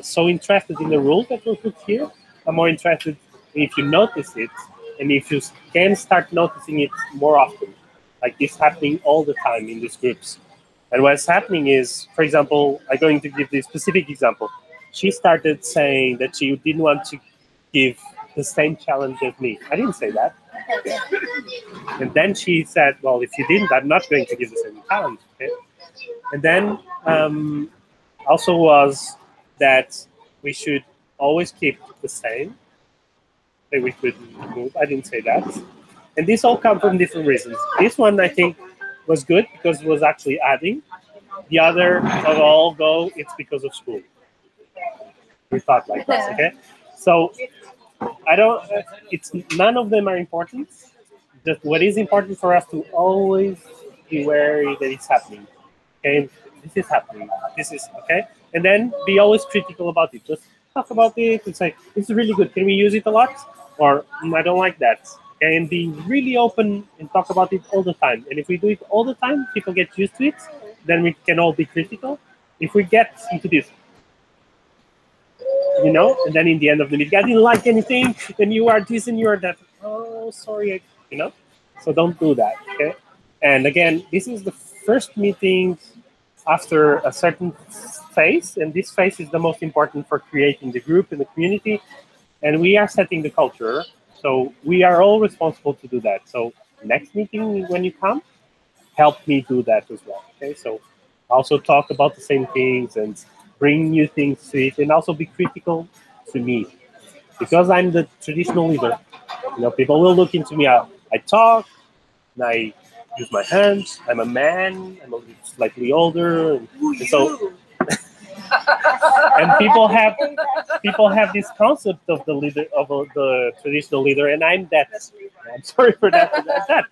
so interested in the rules that were put here. I'm more interested if you notice it, and if you can start noticing it more often, like this happening all the time in these groups. And what's happening is, for example, I'm going to give this specific example. She started saying that she didn't want to give the same challenge as me. I didn't say that. And then she said, well, if you didn't, I'm not going to give the same challenge. Okay? And then also was that we should always keep the same. We could move. I didn't say that. And this all come from different reasons. This one, I think, was good because it was actually adding. The other of all go, it's because of school. We thought like this, okay? So none of them are important. Just what is important for us to always be wary that it's happening. Okay, this is happening. This is okay, and then be always critical about it. Just talk about it and say, it's really good. Can we use it a lot? Or I don't like that. Okay, and be really open and talk about it all the time. And if we do it all the time, people get used to it. Then we can all be critical. If we get into this, and then in the end of the meeting, I didn't like anything, and you are this and you are that. Oh, sorry, So don't do that, okay? And again, this is the first meeting after a certain phase, and this phase is the most important for creating the group and the community, and we are setting the culture, so we are all responsible to do that. So next meeting when you come, help me do that as well, okay? So also talk about the same things and bring new things to it, and also be critical to me, because I'm the traditional leader. People will look into me. I talk, and I use my hands. I'm a man. I'm slightly older, and so and people have this concept of the leader, of the traditional leader, and I'm that. I'm sorry for that. That.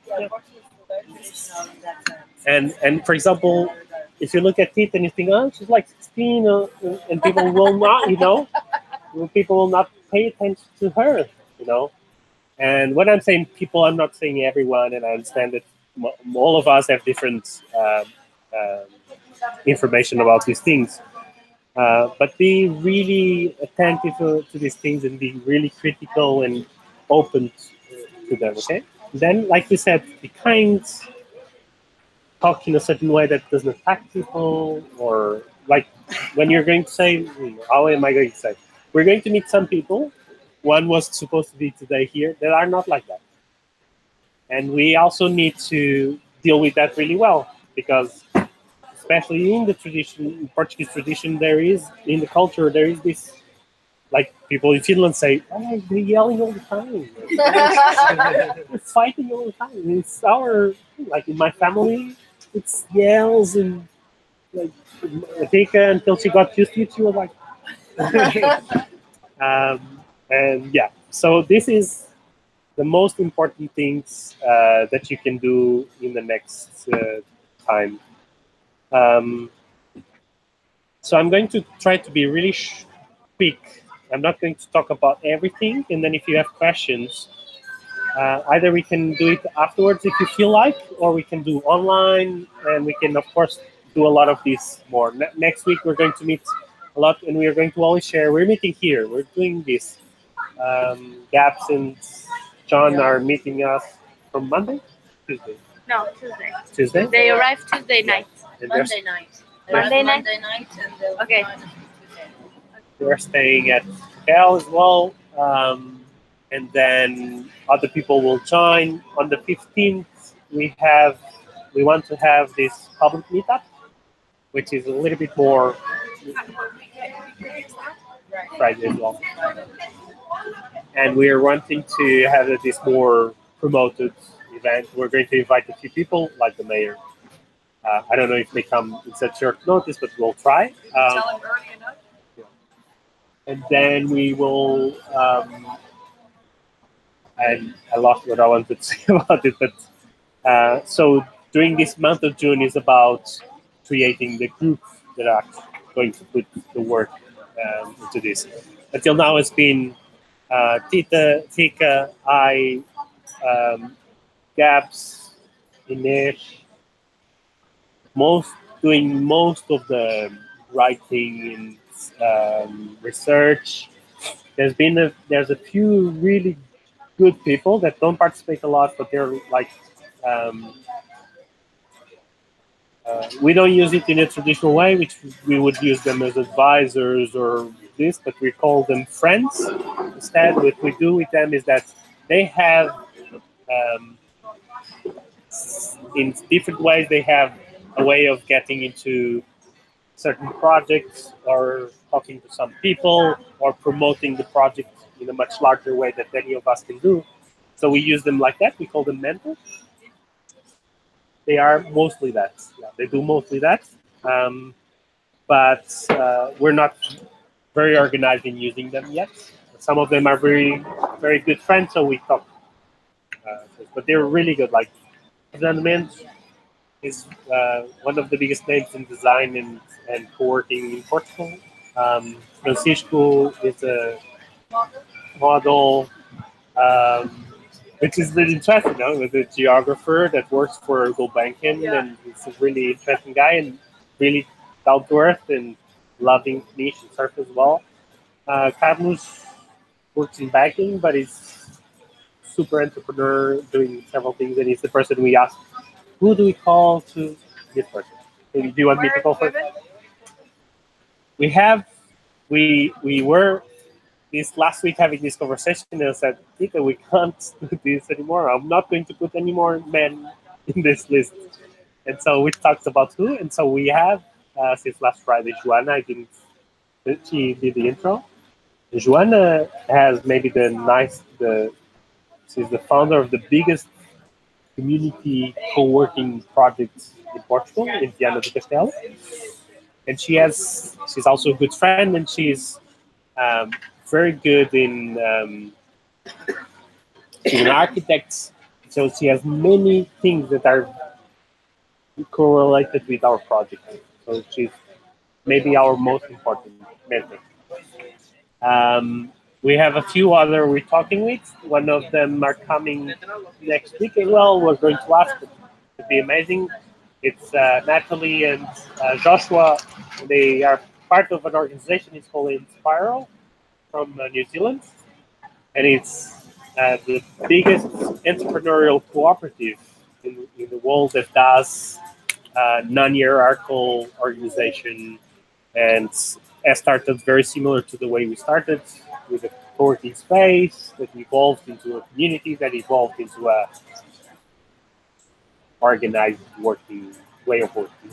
Yeah. And for example, if you look at Tita and you think, oh, she's like 16, and people will not, people will not pay attention to her, And when I'm saying people, I'm not saying everyone, and I understand that all of us have different information about these things. But be really attentive to these things and be really critical and open to them, okay? Then, like you said, be kind, talk in a certain way that doesn't attack people, or like when you're going to say, how am I going to say? We're going to meet some people. One was supposed to be today here that are not like that. And we also need to deal with that really well, because especially in the tradition, in Portuguese tradition, in the culture, there is this, like people in Finland say, oh, they're yelling all the time. We're fighting all the time. It's like in my family, it's yells and like Tika, until she got used to it, she was like, and yeah, so this is the most important things that you can do in the next time. So I'm going to try to be really quick. I'm not going to talk about everything, and then if you have questions, either we can do it afterwards if you feel like, or we can do online, and we can, of course, do a lot of this more. Next week, we're going to meet a lot, and we are going to always share. We're meeting here. We're doing this. Gaps and John are meeting us from Monday? Tuesday? No, Tuesday. Tuesday? They arrive Tuesday night. And Monday night. Monday night? Monday night, and they'll Okay. join us on Tuesday. We're staying at Cal as well. And then other people will join. On the 15th, we want to have this public meetup, which is a little bit more Friday as well. And we're wanting to have this more promoted event. We're going to invite a few people, like the mayor. I don't know if they come in such short notice, but we'll try. Tell them early enough. And then we will. And I lost what I wanted to say about it, but so during this month of June is about creating the group that are going to put the work into this. Until now, it's been Tita, Tika, I, Gabs, Ines, doing most of the writing and research. There's a few really good people that don't participate a lot, but they're like we don't use it in a traditional way, which we would use them as advisors or this, but we call them friends instead. What we do with them is that they have in different ways, they have a way of getting into certain projects or talking to some people or promoting the project in a much larger way that any of us can do. So we use them like that. We call them mentors. They are mostly that. Yeah, they do mostly that. But we're not very organized in using them yet. Some of them are very, very good friends, so we talk. But they're really good. Like Fernando is one of the biggest names in design and co-working in Portugal. Francisco is a model, which is really interesting, no? With a geographer that works for Gulbenkian, and he's a really interesting guy and really down to earth and loving niche and surf as well. Carlos works in banking, but he's super entrepreneur, doing several things, and he's the person we asked, who do we call to this person? Do you want me to call first? We were this last week having this conversation, and I said, Tika, we can't do this anymore. I'm not going to put any more men in this list. And so we talked about who, and so we have since last Friday, Joanna. She did the intro. Joanna has maybe she's the founder of the biggest community co-working project in Portugal, in Viana do Castelo. And she's also a good friend, and she's very good she's an architect, so she has many things that are correlated with our project. So she's maybe our most important mentor. We have a few other we're talking with. One of them are coming next week as well. We're going to ask. It would be amazing. It's Natalie and Joshua. They are part of an organization. It's called Inspiral from New Zealand. And it's the biggest entrepreneurial cooperative in the world that does non-hierarchical organization, and has started very similar to the way we started, with a co-working space that evolved into a community that evolved into a organized working way of working.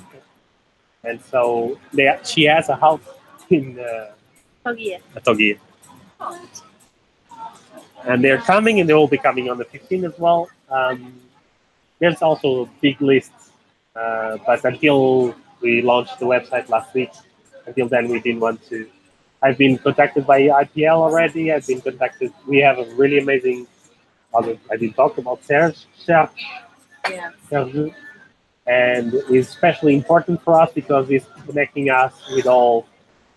And so she has a house in Togia. And they're coming, and they will be coming on the 15th as well. There's also a big list, but until we launched the website last week, until then we didn't want to. I've been contacted by IPL already. I've been contacted. We have a really amazing. I didn't talk about Serge, and it's especially important for us because it's connecting us with all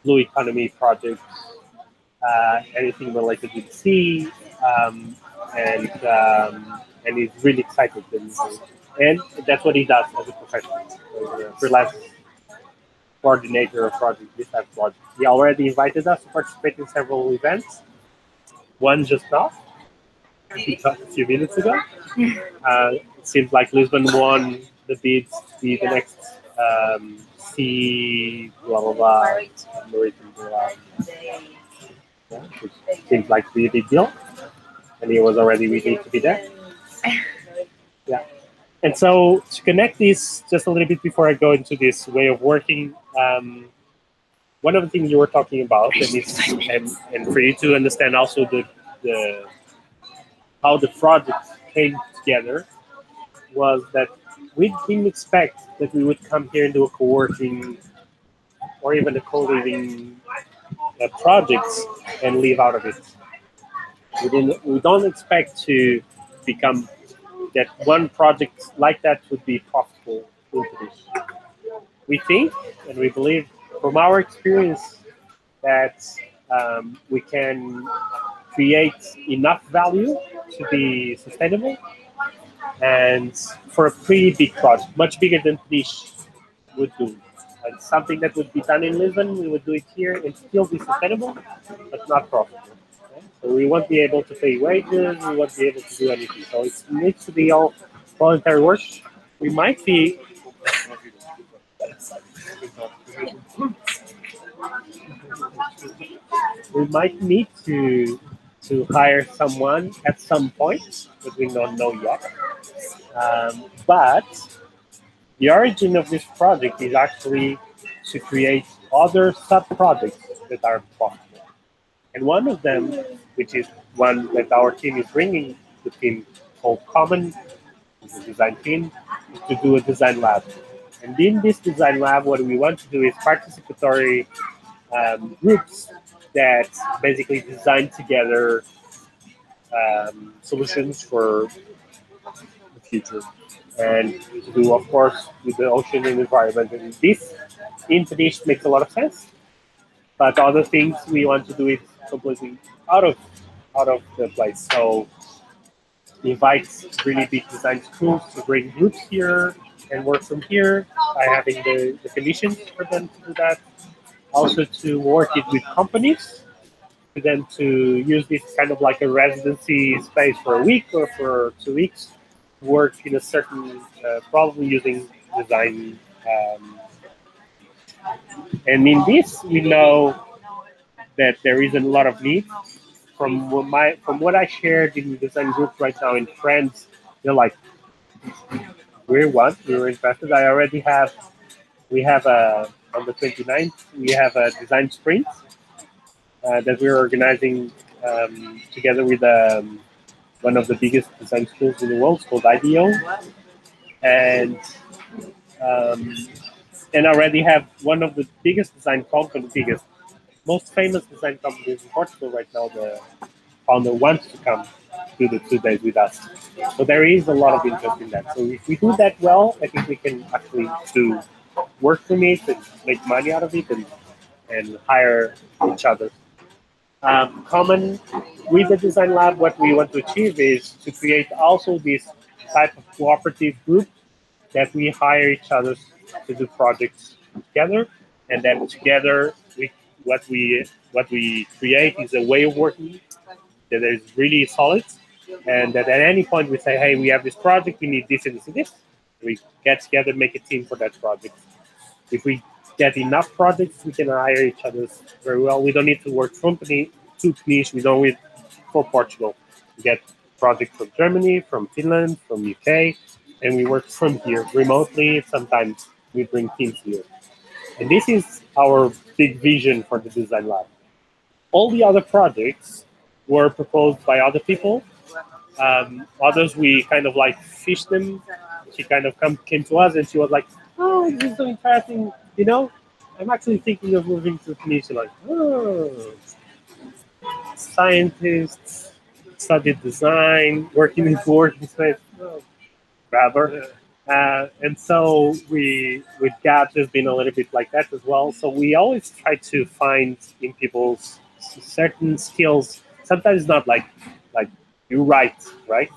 blue economy projects, anything related with the sea, and he's really excited. And that's what he does as a professional, as a freelance coordinator of project, this type of project. He already invited us to participate in several events. One just now, a few minutes ago. It seems like Lisbon won the bid to be the next sea, blah, blah, blah, maritime, blah. Yeah, which seems like to be a big deal. And he was already ready to be there. Yeah. And so to connect this just a little bit before I go into this way of working, one of the things you were talking about, and for you to understand also the how the project came together, was that we didn't expect that we would come here and do a co-working or even a co-living project and live out of it. We don't expect to become that one project like that would be profitable into this. We think and we believe from our experience that we can create enough value to be sustainable, and for a pretty big project, much bigger than Niche would do. And something that would be done in Lisbon, we would do it here and still be sustainable, but not profitable. Okay? So we won't be able to pay wages, we won't be able to do anything. So it needs to be all voluntary work. We might be need to hire someone at some point, but we don't know yet. But the origin of this project is actually to create other sub-projects that are profitable. And one of them, which is one that our team is bringing, the team called Common, the design team, is to do a design lab. And in this design lab, what we want to do is participatory groups that basically design together solutions for the future, and to do, of course, with the ocean and environment. And this in Finnish makes a lot of sense, but other things we want to do it completely out of the place. So invite really big design schools to bring groups here and work from here by having the conditions for them to do that. Also to work it with companies, for them to use this kind of like a residency space for a week or for 2 weeks, work in a certain, probably using design. And in this, we know that there is a lot of need. From what I shared in the design group right now in France, they're like, we're interested. We have on the 29th, we have a design sprint that we're organizing together with one of the biggest design schools in the world, it's called IDEO, and already have one of the biggest design companies, most famous design companies in Portugal right now. The founder wants to come do the 2 days with us. So there is a lot of interest in that. So if we do that well, I think we can actually do work from it and make money out of it and hire each other. Common with the design lab, what we want to achieve is to create also this type of cooperative group that we hire each other to do projects together, and then together what we create is a way of working that is really solid, and that at any point we say, hey, we have this project, we need this and this and this. We get together, make a team for that project. If we get enough projects, we can hire each other very well. We don't need to work from niche. We don't need for Portugal. We get projects from Germany, from Finland, from UK, and we work from here remotely. Sometimes we bring teams here. And this is our big vision for the design lab. All the other projects were proposed by other people. Others, we kind of like fished them. She kind of came to us and she was like, oh, this is so interesting. You know, I'm actually thinking of moving to Tunisia. Like, oh, scientists, studied design, working in working space. Oh, grabber. And so with Gabs has been a little bit like that as well. So we always try to find in people's certain skills. Sometimes not like you write, right?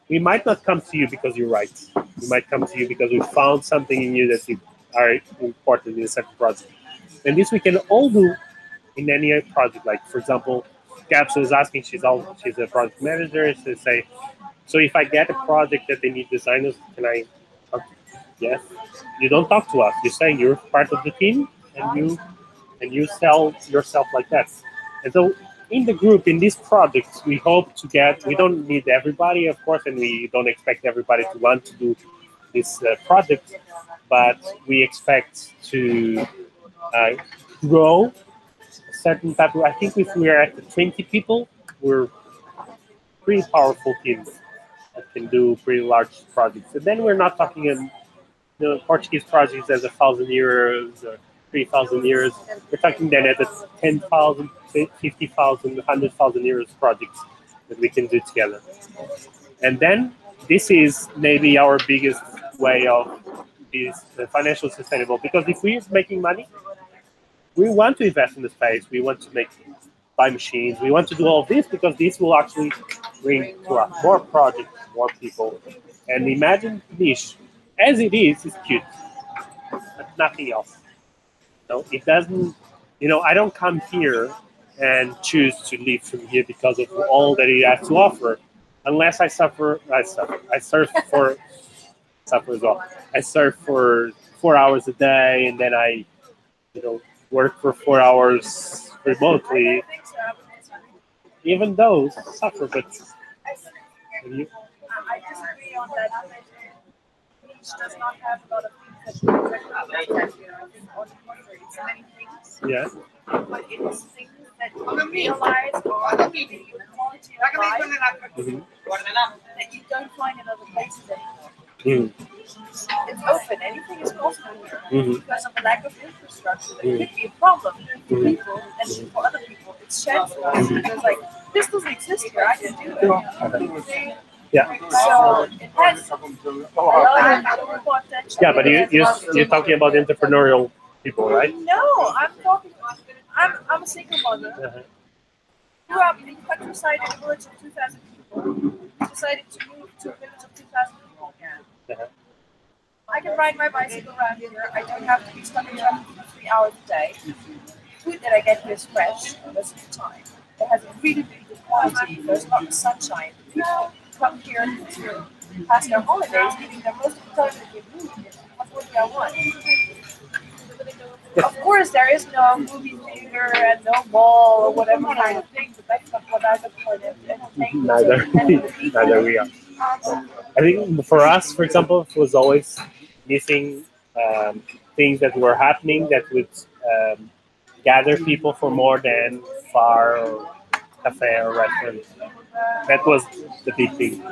We might not come to you because you write. We might come to you because we found something in you that you are important in a certain project. And this we can all do in any project. Like, for example, Gabs was asking, she's a project manager, so say, so if I get a project that they need designers, can I talk to you? Yes. You don't talk to us. You're saying you're part of the team and you sell yourself like that. And so in the group, in these projects, we hope to get, we don't need everybody, of course, and we don't expect everybody to want to do this project, but we expect to grow a certain type of, I think if we are at 20 people, we're pretty powerful teams that can do pretty large projects. And then we're not talking in the Portuguese projects as 1,000 euros or 3,000 euros. We're talking then at the 10,000, 50,000, 100,000 euros projects that we can do together. And then this is maybe our biggest way of this financial sustainable, because if we're making money, we want to invest in the space, we want to buy machines, we want to do all of this because this will actually bring to us more projects, more people. And imagine niche, as it is cute, but nothing else. No, it doesn't, I don't come here and choose to leave from here because of all that it has to offer, unless I surf for 4 hours a day, and then I, work for 4 hours remotely. Even those suffer, but you? I disagree on that. Niche does not have a lot of things that you can I think on the contrary, it's many things. Yeah. But it is things that you realize or the quality of life that you don't find in other places anymore. It's open. Anything is possible here. Because of a lack of infrastructure, that could be a problem for people and for other people. It's shared for us. It's like, this doesn't exist here. I can do it. Yeah. So it has a lot of potential. Yeah, but you're talking about entrepreneurial people, right? No, I'm talking I'm a single mother. Grew up in countryside in a village of 2,000 people. Decided to move to a village of 2,000 people again. I can ride my bicycle around here. I don't have to be stuck in traffic for 3 hours a day. Food that I get here is fresh most of the time. It has a really, really good quality. There's a lot of sunshine. People come here to pass their holidays, meaning that most of the time they give food. What would I want? Of course, there is no movie theater and no mall or whatever kind of thing, but that's not what I look for in entertainment. Neither we are. I think for us, for example, it was always missing things that were happening that would gather people for more than bar or cafe or restaurant. That was the big thing.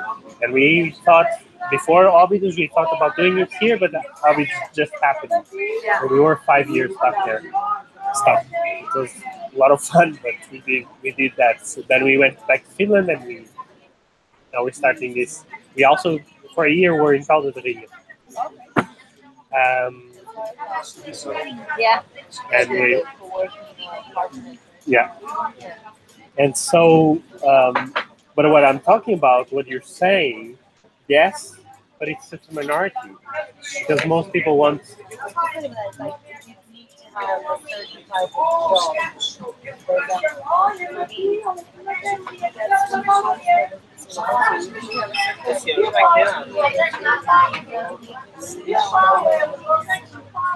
And we thought, before Ovidus, we thought about doing it here, but Ovidus just happened. So we were 5 years stuck there. It was a lot of fun, but we did that. So then we went back to Finland, and now we're starting this. We also, for a year, were in Calderville. Yeah. And we, yeah. And so, but what I'm talking about, what you're saying, yes, but it's such a minority because most people want.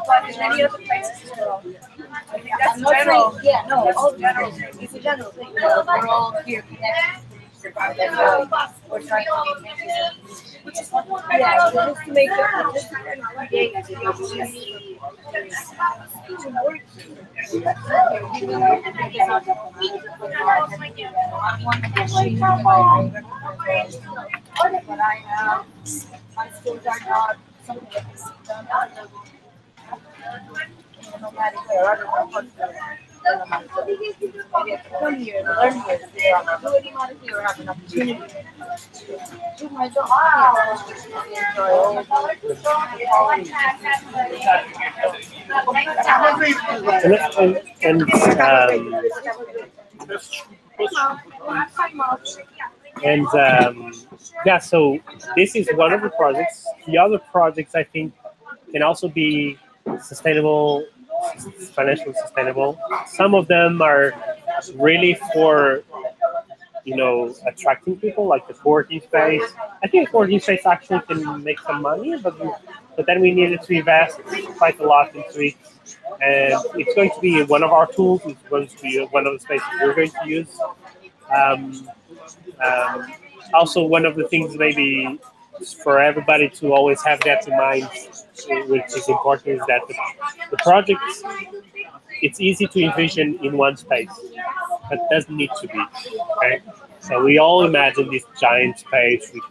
But in many other places as well. I think that's general. Yeah, no, all general. It's a general thing. We're all here connected. We're trying to make which is what just to make it just to create the opportunity to work. But I have my skills are not something that can be done no matter where. I don't know what maybe I can come here and learn here to figure out do any amount of here or have an opportunity to do my job Yeah, so this is one of the projects. The other projects, I think, can also be sustainable, financially sustainable. Some of them are really for, attracting people, like the co-working space. I think the co-working space actually can make some money, but then we needed to invest quite a lot into it. And it's going to be one of our tools. It's going to be one of the spaces we're going to use. Also, one of the things maybe for everybody to always have that in mind, which is important, is that the project, it's easy to envision in one space, but doesn't need to be. Okay, so we all imagine this giant space with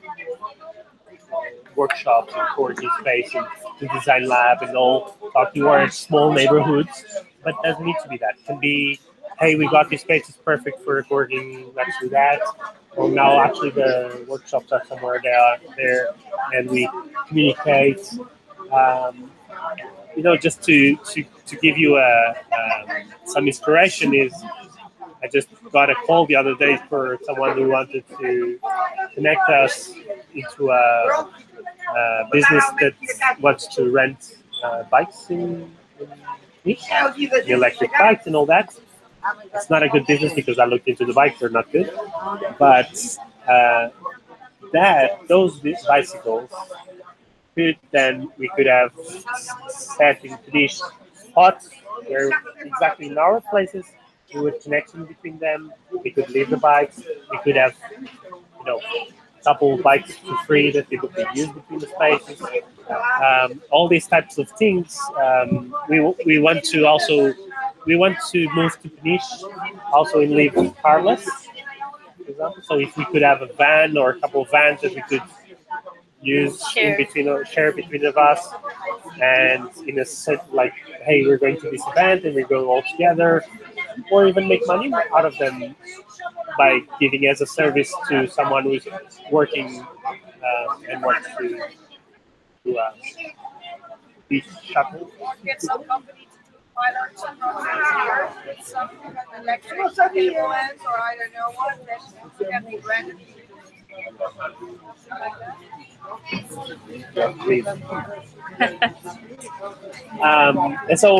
workshops and co-working space and the design lab and all talking about small neighborhoods, but it doesn't need to be that. It can be, hey, we got this space, it's perfect for recording, let's do that. Or now actually the workshops are somewhere there and we communicate. Just to give you some inspiration is, I just got a call the other day for someone who wanted to connect us into a business that wants to rent bikes in Nice, the electric bikes and all that. It's not a good business because I looked into the bikes; they're not good. But those bicycles we could have set in these spots where exactly in our places we would connection between them. We could leave the bikes. We could have couple bikes for free that people could use between the spaces. All these types of things. We want to move to Peniche, also in live carless, for example. So if we could have a van or a couple of vans that we could use share between of us, and in a set like, hey, we're going to this event and we're going all together, or even make money out of them by giving as a service to someone who's working and wants to be shuttle. Get some company to do Why don't you go here with some electric cables or I don't know what, then can be random. Please. And so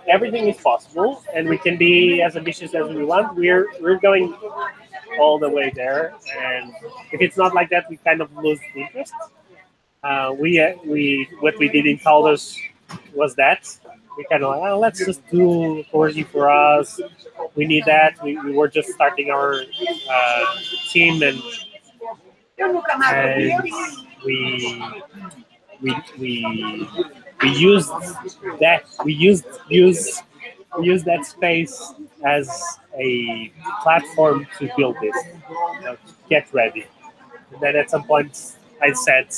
everything is possible, and we can be as ambitious as we want. We're going all the way there, and if it's not like that, we kind of lose interest. What we did in Todas was that we kind of like, oh, let's just do Corgi for us. We need that. We were just starting our team, and we used that use that space as a platform to build this, to get ready. And then at some point I said,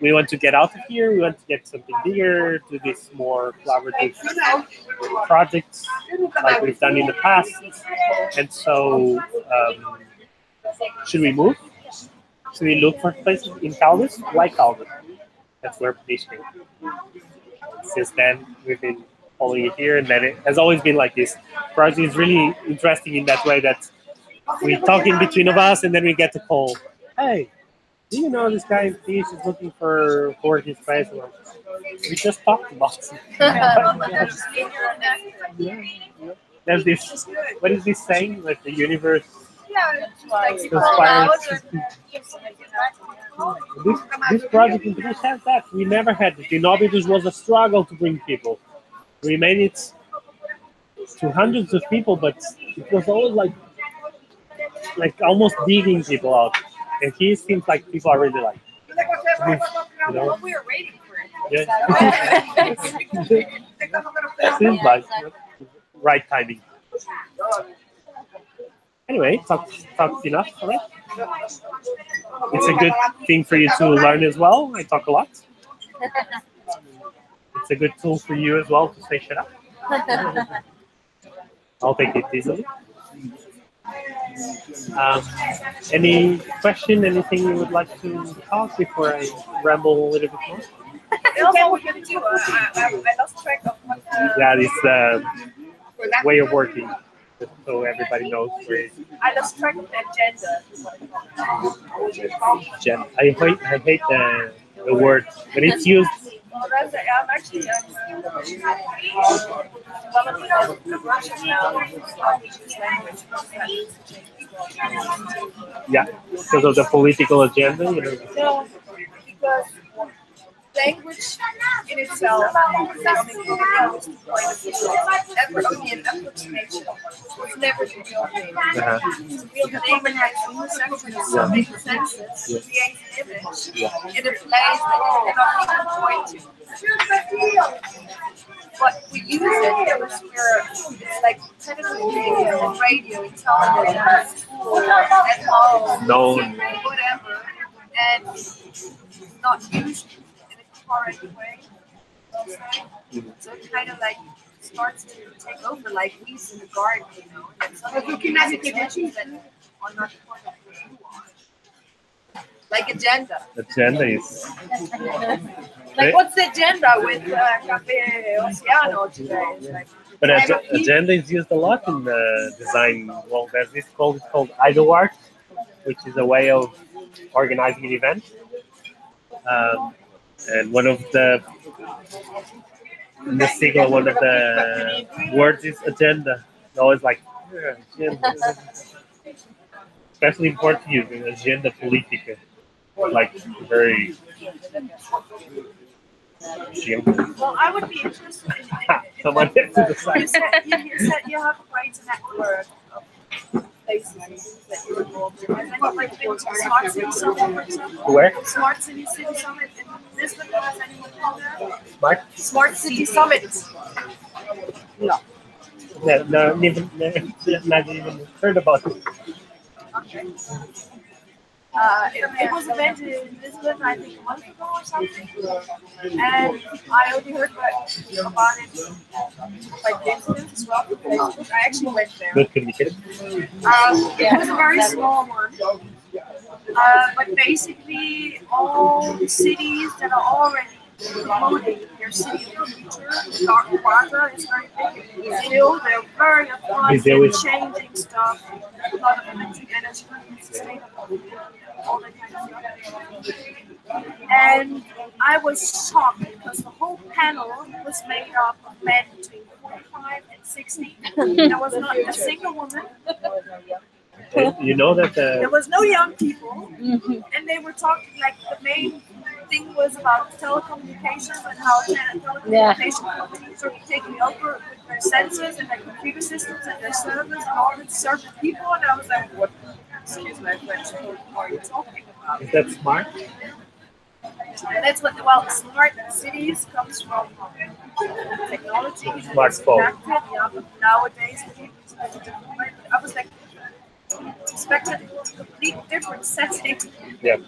we want to get out of here, we want to get something bigger, do this more collaborative projects like we've done in the past. And so should we move? Should we look for places in Caldas? Like Caldas. That's where this came. Since then, we've been following it here, and then it has always been like this. Project is really interesting in that way that we talk in between of us, and then we get the call. Hey, do you know this guy in Fish is looking for his place? We just talked about it. There's this. What is this saying? Like the universe. This project in Todas has that. We never had it. In Orbiters was a struggle to bring people. We made it to hundreds of people, but it was always like almost digging people out. And here it seems like people are really like, you know? We were waiting for it. Yeah. Seems like right timing. Anyway, talked enough, all right? It's a good thing for you to learn as well. I talk a lot. It's a good tool for you as well to say shut up. I'll take it easily. Any question, anything you would like to talk before I ramble a little bit more? Also, we're going to do, I lost track of what yeah, this way of working. So everybody knows where it is. I lost track of the agenda. I hate the word, but it's used. Well, that's, I'm actually developing a version now language. Yeah, because of the political agenda, you know. No, because language in itself is never only an approximation. It's never the real thing. The real thing has something senses, create an image in a place that you cannot even point to. But we use it everywhere. It's like television, radio, in television, school, at home, whatever, and not used in a correct way. So it kind of like starts to take over, like weeds in the garden, you know. And some of the expressions that are not part of who you are. Like agenda. Agenda is. Like, what's the agenda with Cafe Oceano today? Like, but agenda is used a lot in design. Well, there's this called idle art, which is a way of organizing an event. And one of the in the sigle, one of the words is agenda. It's always like agenda. Especially in Portuguese, agenda política, like very. Well, I would be interested in someone gets to the side. You said you have a great network of places that you're involved in. Have you like been to Smart City Summit, for example? Where? Smart City Summit in Lisbon. Has anyone been there? Smart City Summit. No. No, not even heard about it. Okay. It was a event in Lisbon, I think, a month ago or something. And I only heard about it by coincidence as well, because I actually went there. Good communication. It was a very small one. But basically, all the cities that are already promoting their city in the future. Guarda is very big. Still, they're very advanced in changing stuff. A lot of electric energy, sustainable, all that kind of stuff. And I was shocked because the whole panel was made up of men between 45 and 60. There was not a single woman. You know that there was no young people, and they were talking like the main thing was about telecommunications and how telecommunication companies are taking over with their sensors and their computer systems and their servers in order to serve the people. And I was like, what? Excuse my French. What are you talking about? Is that smart? And that's what, well, smart cities comes from technology. Smartphone. Yeah, but nowadays, I was like, expected a complete different setting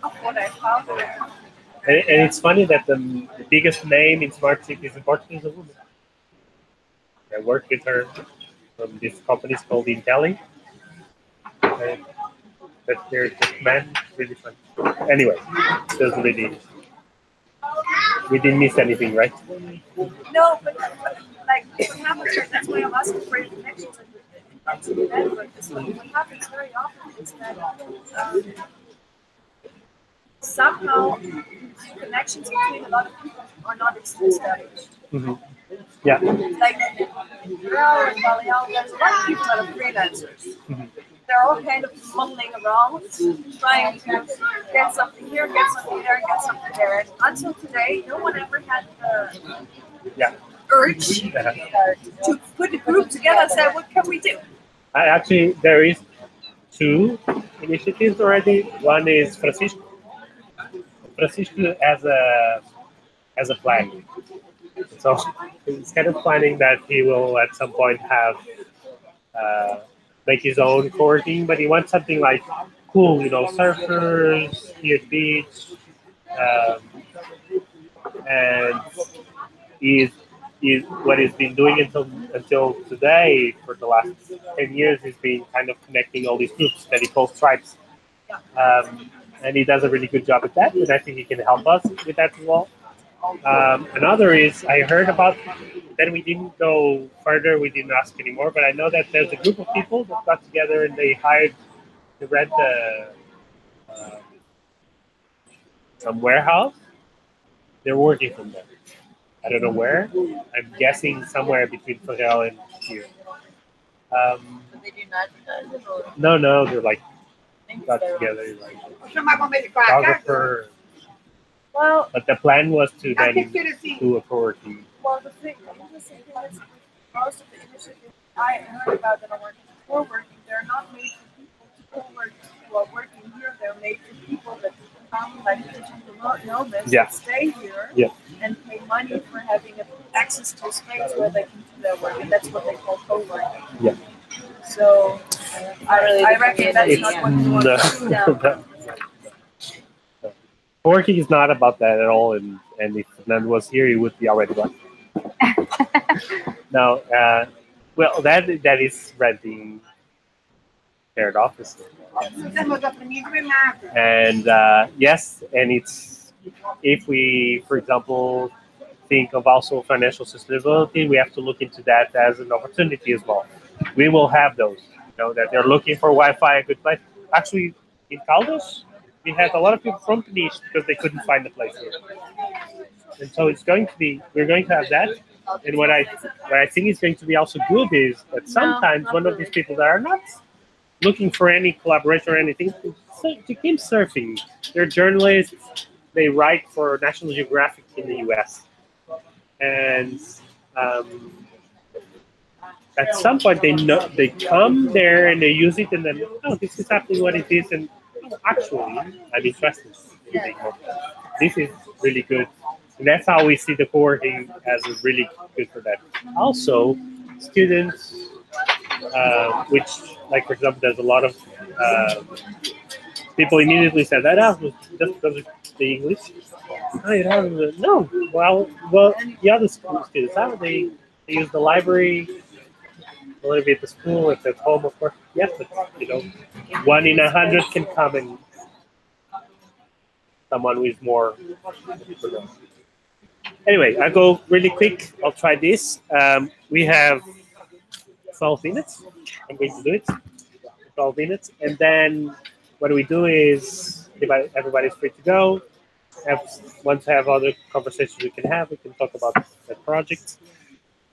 of what I found. And it's funny that the biggest name in smart cities in Portugal is a woman. I worked with her from this company called Intelli. But they're just men, really fun. Anyway, those really. We didn't miss anything, right? No, but like what happens, that's why I'm asking for connections and what happens very often is that somehow connections between a lot of people are not established. Yeah. Like Real and Baleal, there's a lot of people that are freelancers. They're all kind of mumbling around, trying to get something here, get something there, get something there. And until today, no one ever had the urge to put a group together and say, what can we do? Actually, there is two initiatives already. One is Francisco. Francisco as a plan. So he's kind of planning that he will at some point have make his own co-working, but he wants something like cool, you know, surfers near the beach, and he's what he's been doing until today for the last 10 years. He's been kind of connecting all these groups that he calls tribes, and he does a really good job at that. And I think he can help us with that as well. Another is I heard about. Then we didn't go further. We didn't ask anymore. But I know that there's a group of people that got together and they rent some warehouse. They're working from there. I don't know where. I'm guessing somewhere between Ferrell and here. They do not advertise it, or No, they're like got together like photographer. Well, but the plan was to then do a co-working. Well, the thing is, most of the initiatives I heard about that are working co-working, they're not made for people to co-work who are working here. They're made for people that come, like digital nomads, that stay here and pay money for having access to a space where they can do their work, and that's what they call co-working. Yeah. So I reckon that's not what you want to do. Co-working is not about that at all, and if Fernando was here, he would be already one. No, well, that is renting shared office. And yes, and it's if we, for example, think of also financial sustainability, we have to look into that as an opportunity as well. We will have those, you know, that they're looking for Wi-Fi, a good place. Actually, in Caldas, we had a lot of people from Peniche because they couldn't find a place here. And so it's going to be, we're going to have that. And what I think is going to be also good is that sometimes one of these people that are not looking for any collaboration or anything, to keep surfing. They're journalists, they write for National Geographic in the US. And at some point they come there and they use it and then, oh, this is exactly what it is. And actually, I'm interested. This is really good. And that's how we see the co-working as really good for that. Also, students, which, like, for example, there's a lot of people immediately said that, just because of the English. No, well, the other school students, they use the library, a little bit at the school, if at home, of course. Yes, but, you know, 1 in 100 can come and someone who is more. Anyway, I'll go really quick. I'll try this. We have 12 minutes. I'm going to do it. 12 minutes. And then what we do is everybody's free to go. Once I have other conversations we can have, we can talk about the project.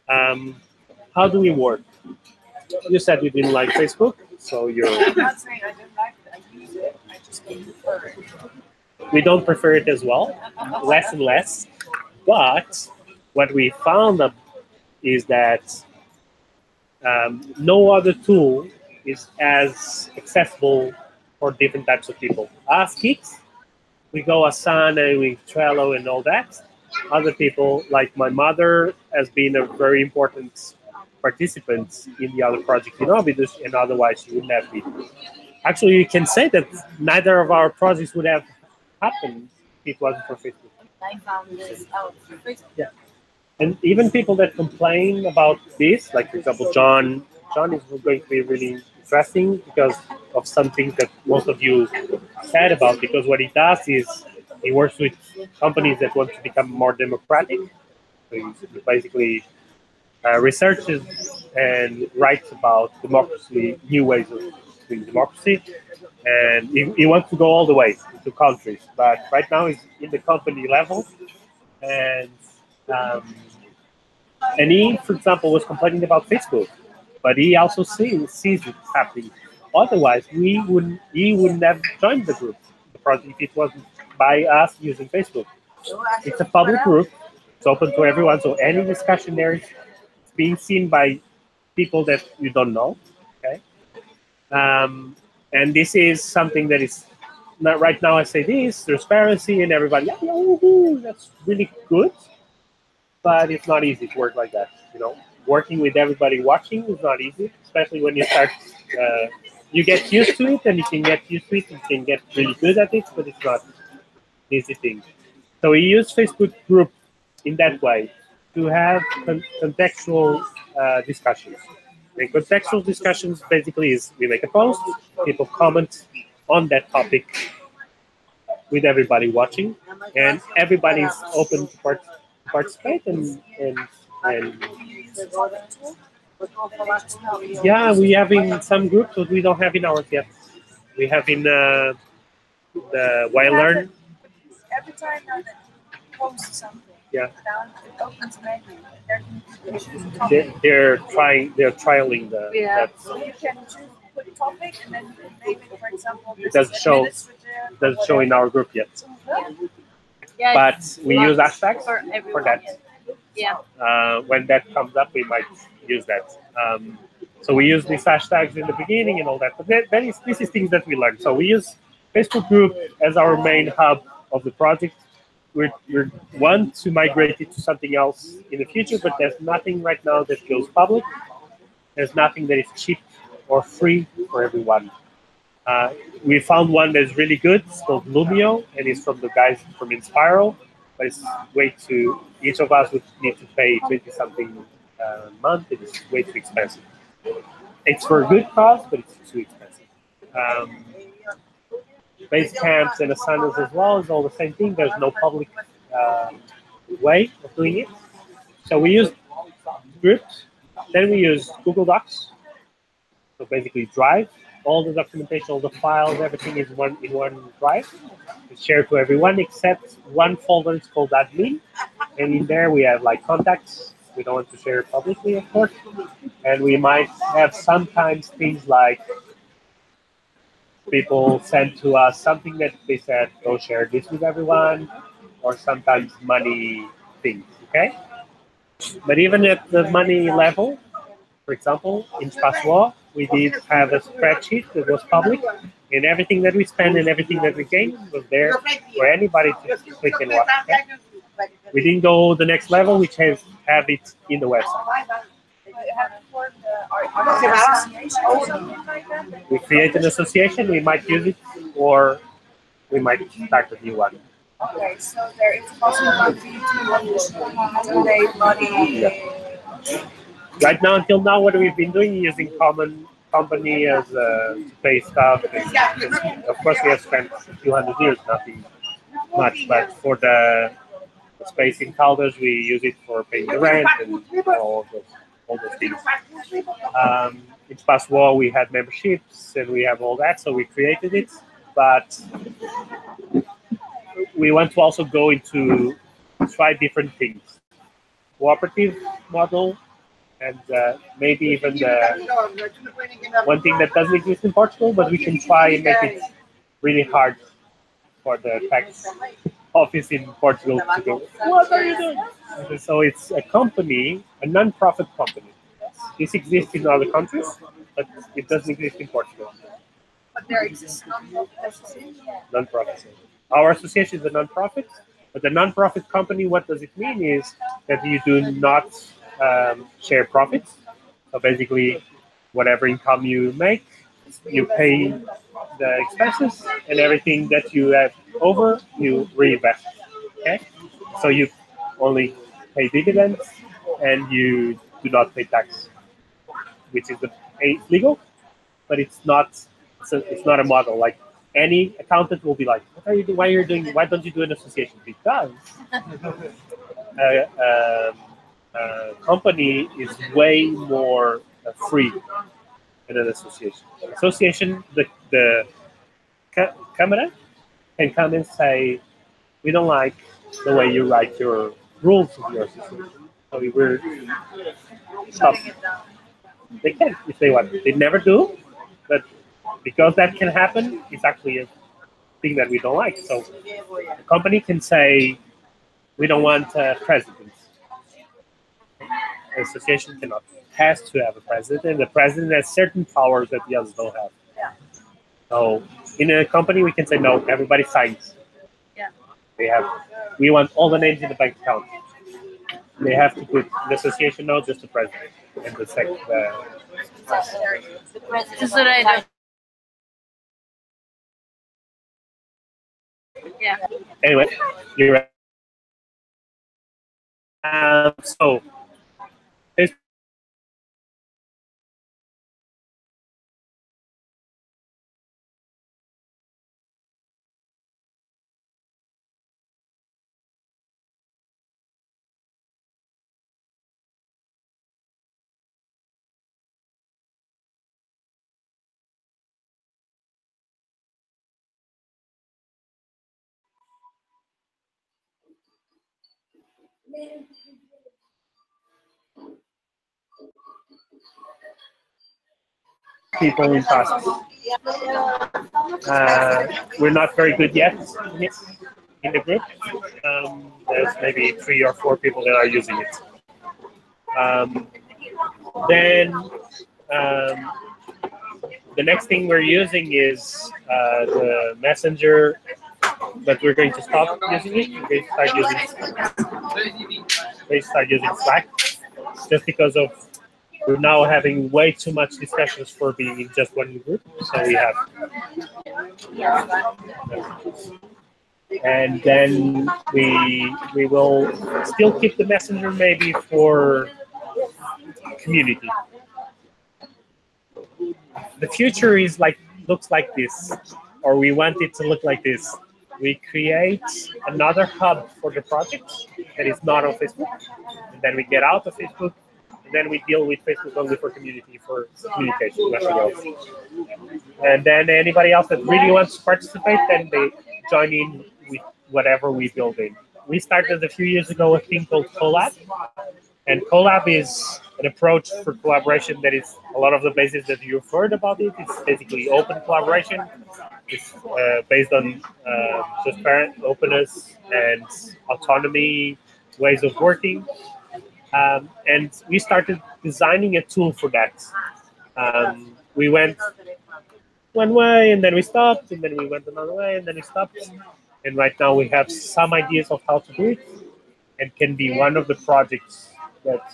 How do we work? You said you didn't like Facebook, so you're... I'm not saying I don't like it. I use it. I just don't prefer it. We don't prefer it as well, less and less. But what we found is that no other tool is as accessible for different types of people. Us kids, we go Asana, we Trello and all that. Other people, like my mother, has been a very important participant in the other project in Ovidus, and otherwise she wouldn't have been. Actually, you can say that neither of our projects would have happened if it wasn't for Facebook. I found this out through Facebook. Yeah. And even people that complain about this, like for example, John is going to be really interesting because of some things that most of you said about, because what he does is he works with companies that want to become more democratic. So he basically researches and writes about democracy, new ways of doing democracy, and he wants to go all the way to countries. But right now he's in the company level, and he, for example, was complaining about Facebook, but he also sees it happening. Otherwise, he wouldn't have joined the group, the project, if it wasn't by us using Facebook. It's a public group. It's open to everyone, so any discussion there is being seen by people that you don't know. Okay, and this is something that is not right now. I say this transparency, and everybody, that's really good. But it's not easy to work like that. Working with everybody watching is not easy, especially when you start. You get used to it, and you can get used to it. You can get really good at it, but it's not an easy thing. So we use Facebook group in that way to have contextual discussions. And contextual discussions basically is we make a post, people comment on that topic with everybody watching, and everybody is open to participate and yeah, we have in some groups, but we don't have in ours yet. We have in the YLearn. Every time that you post something, yeah, it opens a menu. They're trialing the. Yeah. So you can choose put a topic and then you can name it. For example, it doesn't show in our group yet. Yeah, but we use hashtags for that. Yeah. When that comes up, we might use that. So we use these hashtags in the beginning and all that. But this is things that we learned. So we use Facebook group as our main hub of the project. We want to migrate it to something else in the future, but there's nothing right now that goes public. There's nothing that is cheap or free for everyone. We found one that's really good. It's called Lumio, and it's from the guys from Inspiral. But it's way too. Each of us would need to pay 20-something a month. It is way too expensive. It's for a good cause, but it's too expensive. Base camps and asanas as well is all the same thing. There's no public way of doing it. So we use groups. Then we use Google Docs. So basically Drive. All the documentation, all the files, everything is in one drive. It's shared to everyone except one folder. It's called admin, and in there we have like contacts. We don't want to share it publicly, of course. And we might have sometimes things like people send to us something that they said, go share this with everyone, or sometimes money things. Okay, but even at the money level, for example, in Espaço, we did have a spreadsheet that was public, and everything that we spend and everything that we gain was there for anybody to click and watch. Okay? We didn't go the next level, which has have it in the website. We create an association, we might use it, or we might start a new one. Okay, so there is a possibility to donate money. Yeah. Right now, until now, what we've been doing is using company as to pay stuff. And of course, we have spent a few €100, nothing much. But for The space in Caldas, we use it for paying the rent and all those things. In Espaço, we had memberships and we have all that, so we created it. But we want to also go into try different things. Cooperative model, and maybe even one thing that doesn't exist in Portugal, but we can try and make it really hard for the tax office in Portugal to go, what are you doing? So it's a company, a non-profit company. This exists in other countries, but it doesn't exist in Portugal. But there exists non-profit association. Non-profit. Our association is a non-profit, but the non-profit company, what does it mean is that you do not share profits. So basically, whatever income you make, you pay the expenses, and everything that you have over, you reinvest. Okay, so you only pay dividends, and you do not pay tax, which is legal, but it's not. It's not a model. Like any accountant will be like, "What are you doing? Why don't you do an association?" Because company is way more free than an association. Association, the camera can come and say, we don't like the way you write your rules of your association. So we're stop. They can if they want. They never do, but because that can happen, it's actually a thing that we don't like. So the company can say, we don't want presidents. The association cannot. It has to have a president. The president has certain powers that the others don't have. Yeah. So in a company, we can say, no, everybody signs. Yeah. We want all the names in the bank account. They have to put the association, no, just the president. And the Secretary. The president. This is what I do. Yeah. Anyway, you're right. So, people in tasks. We're not very good yet in the group. There's maybe 3 or 4 people that are using it. Then the next thing we're using is the messenger, but we're going to stop using it. We're going to start using Slack, just because of we're now having way too much discussions for being in just one group. So we have, and then we will still keep the messenger maybe for community. The future is looks like this, or we want it to look like this. We create another hub for the project that is not on Facebook, and then we get out of Facebook. Then we deal with Facebook only for community, for communication, nothing else. And then anybody else that really wants to participate, then they join in with whatever we build in. We started a few years ago a thing called Collab. And Collab is an approach for collaboration that is a lot of the basis that you've heard about it. It's basically open collaboration. It's based on transparent openness and autonomy, ways of working. And we started designing a tool for that. We went one way, and then we stopped, and then we went another way, and then we stopped. And right now we have some ideas of how to do it, and can be one of the projects that,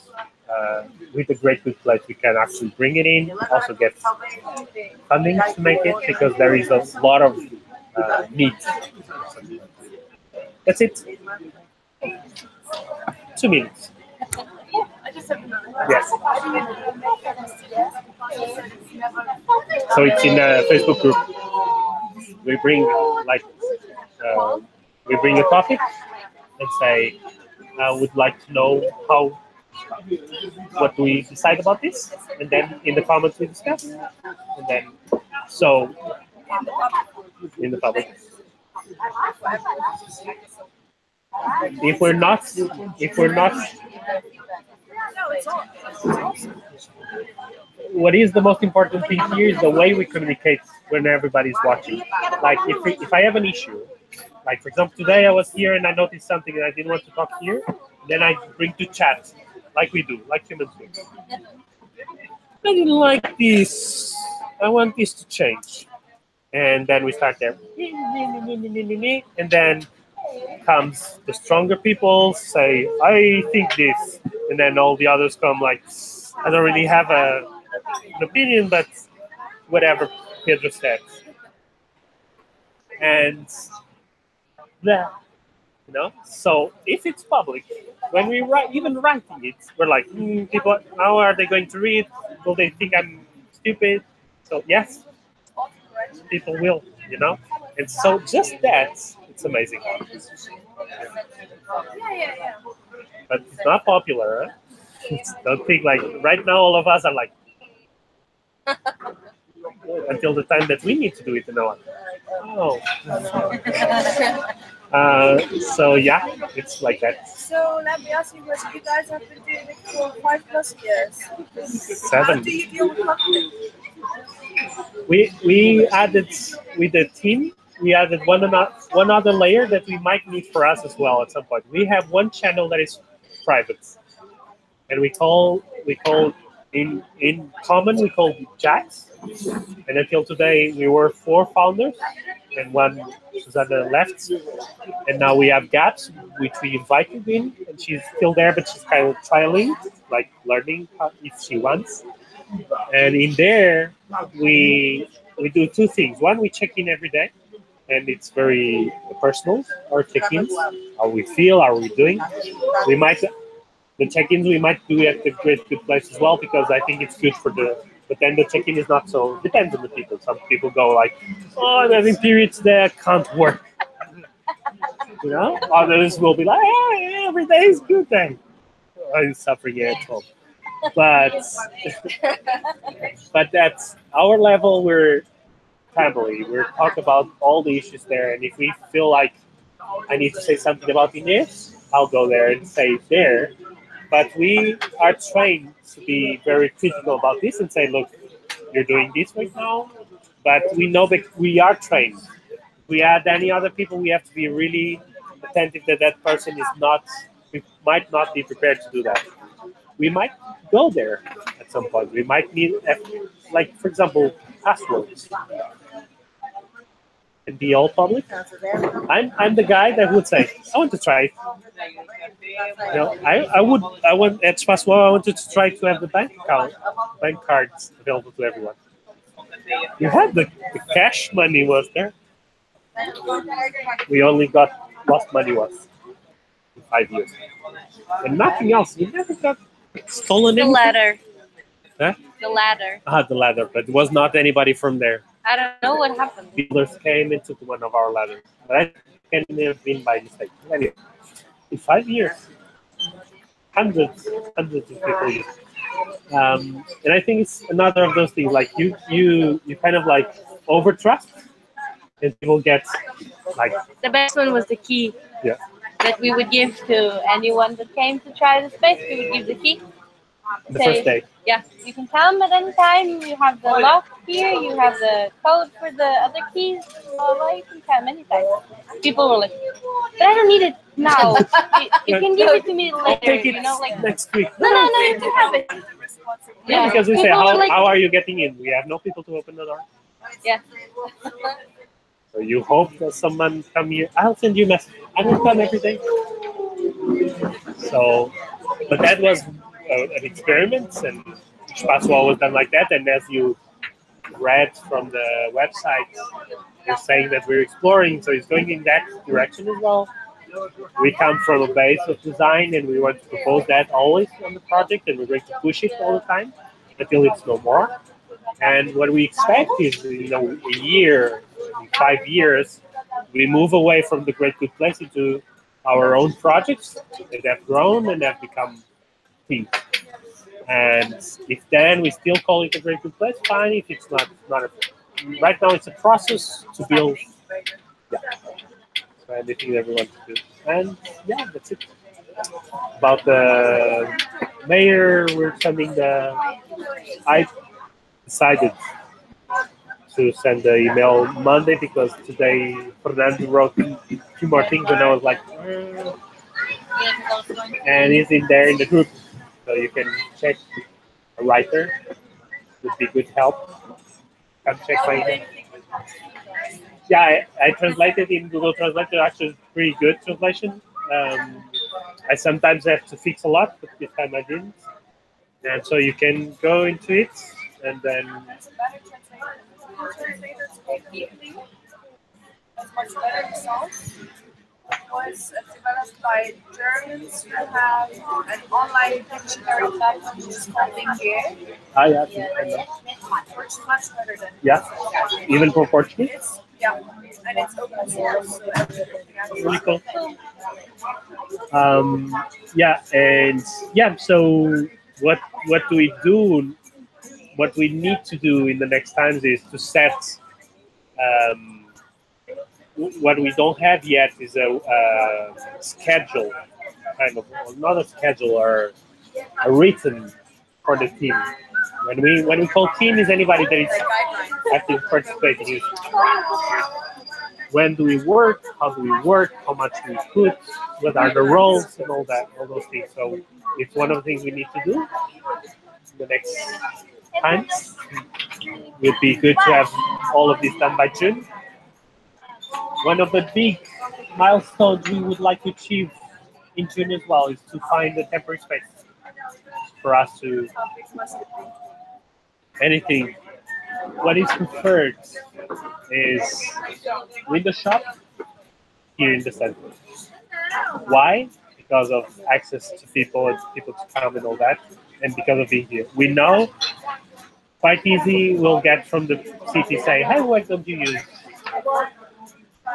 with a great good place, we can actually bring it in, also get funding to make it, because there is a lot of need. That's it. 2 minutes. Yes. So it's in a Facebook group. We bring we bring a topic, and say, I would like to know what do we decide about this, and then in the comments we discuss, and then so in the public. If we're not, what is the most important thing here is the way we communicate when everybody's watching. Like if I have an issue, like for example today I was here and I noticed something and I didn't want to talk here, then I bring to chat, like we do, like humans do. I didn't like this. I want this to change. And then we start there. And then comes the stronger people, say, I think this. And then all the others come like, I don't really have an opinion, but whatever Pedro said. And that, you know, so if it's public, when we write, even writing it, we're like, people, how are they going to read? Will they think I'm stupid? So yes, people will, you know. And so just that, it's amazing. But it's not popular. Huh? Don't think like right now all of us are like until the time that we need to do it, you know. Oh. So yeah, it's like that. So let me ask you this: you guys have been doing it for 5+ years. 7. How do you deal with conflict? We added with the team. We added one other layer that we might need for us as well at some point. We have one channel that is private, and we call in common we call chats. And until today we were 4 founders, and one Susanna left, and now we have gaps which we invited in, and she's still there, but she's kind of trialing, like learning if she wants. And in there we do 2 things. One, we check in every day. And it's very personal, our check-ins, how we feel, how we're doing. The check-ins we might do at the Great Good Place as well, because I think it's good for but then the check-in is not so, depends on the people. Some people go like, oh, I'm having periods there, I can't work. You know? Others will be like, oh, every day is good then. I'm suffering at home. But that's our level, we're family. We're talking about all the issues there, and if we feel like I need to say something about Inés, I'll go there and say it there. But we are trained to be very critical about this and say, look, you're doing this right now, but we know that we are trained. If we add any other people, we have to be really attentive that person is not, we might not be prepared to do that. We might go there at some point. We might need, like, for example, passwords. And be all public. I'm the guy that would say, I want to try it. You know, I want at Espaço, I wanted to try to have the bank cards available to everyone. You had the cash money was there. We only got lost money was in 5 years. And nothing else. You never got stolen anything. The ladder. Huh? The ladder. The ladder, but it was not anybody from there. I don't know what happened. Builders came and took one of our ladders. But I can have been by mistake. Anyway, in 5 years, hundreds of people use. And I think it's another of those things, like you kind of like over trust, and people get like. The best one was the key. Yeah. That we would give to anyone that came to try the space. We would give the key. The first day. Yeah, you can come at any time. You have the lock here. You have the code for the other keys. Well, you can come anytime. People were like, but I don't need it now. you can give it to me later. I'll take it, you know, like next week. No, you can have it. Yeah, because we say, how are you getting in? We have no people to open the door. Yeah. So you hope that someone come here. I'll send you a message. I don't come every day. So, but that was an experiment, and Espaço was done like that. And as you read from the website, you're saying that we're exploring, so it's going in that direction as well. We come from a base of design, and we want to propose that always on the project, and we're going to push it all the time until it's no more. And what we expect is, a year, in 5 years, we move away from the Great Good Place into our own projects that have grown and have become teams. And if then we still call it a great good place, fine. If it's not a, right now it's a process to build. Yeah. So anything that we want to do. And yeah, that's it. About the mayor, we're sending I decided to send the email Monday because today Fernando wrote a few more things and I was like, and he's in there in the group, so you can check a writer would be good help. Come check my email. Yeah, I translated in Google Translator. Actually, pretty good translation. I sometimes have to fix a lot, but this time I didn't. And so you can go into it and then. It's better translators completely. It's much better results. It was developed by Germans who have an online dictionary platform which is called Lingye. Ah, yeah. Which is much better than Even for Portuguese. And it's open source, so everything else. Really cool. So what do we do? What we need to do in the next times is to set. What we don't have yet is a schedule, kind of, not a schedule, or a written for the team. When we call team is anybody that is active participating. When do we work? How do we work? How much do we put? What are the roles and all those things. So it's one of the things we need to do in the next times. It would be good to have all of this done by June. One of the big milestones we would like to achieve in June as well is to find a temporary space for us to anything. What is preferred is window shop here in the center. Why? Because of access to people and people to come and all that, and because of being here. We know quite easy we'll get from the city say, hey, why don't you use? I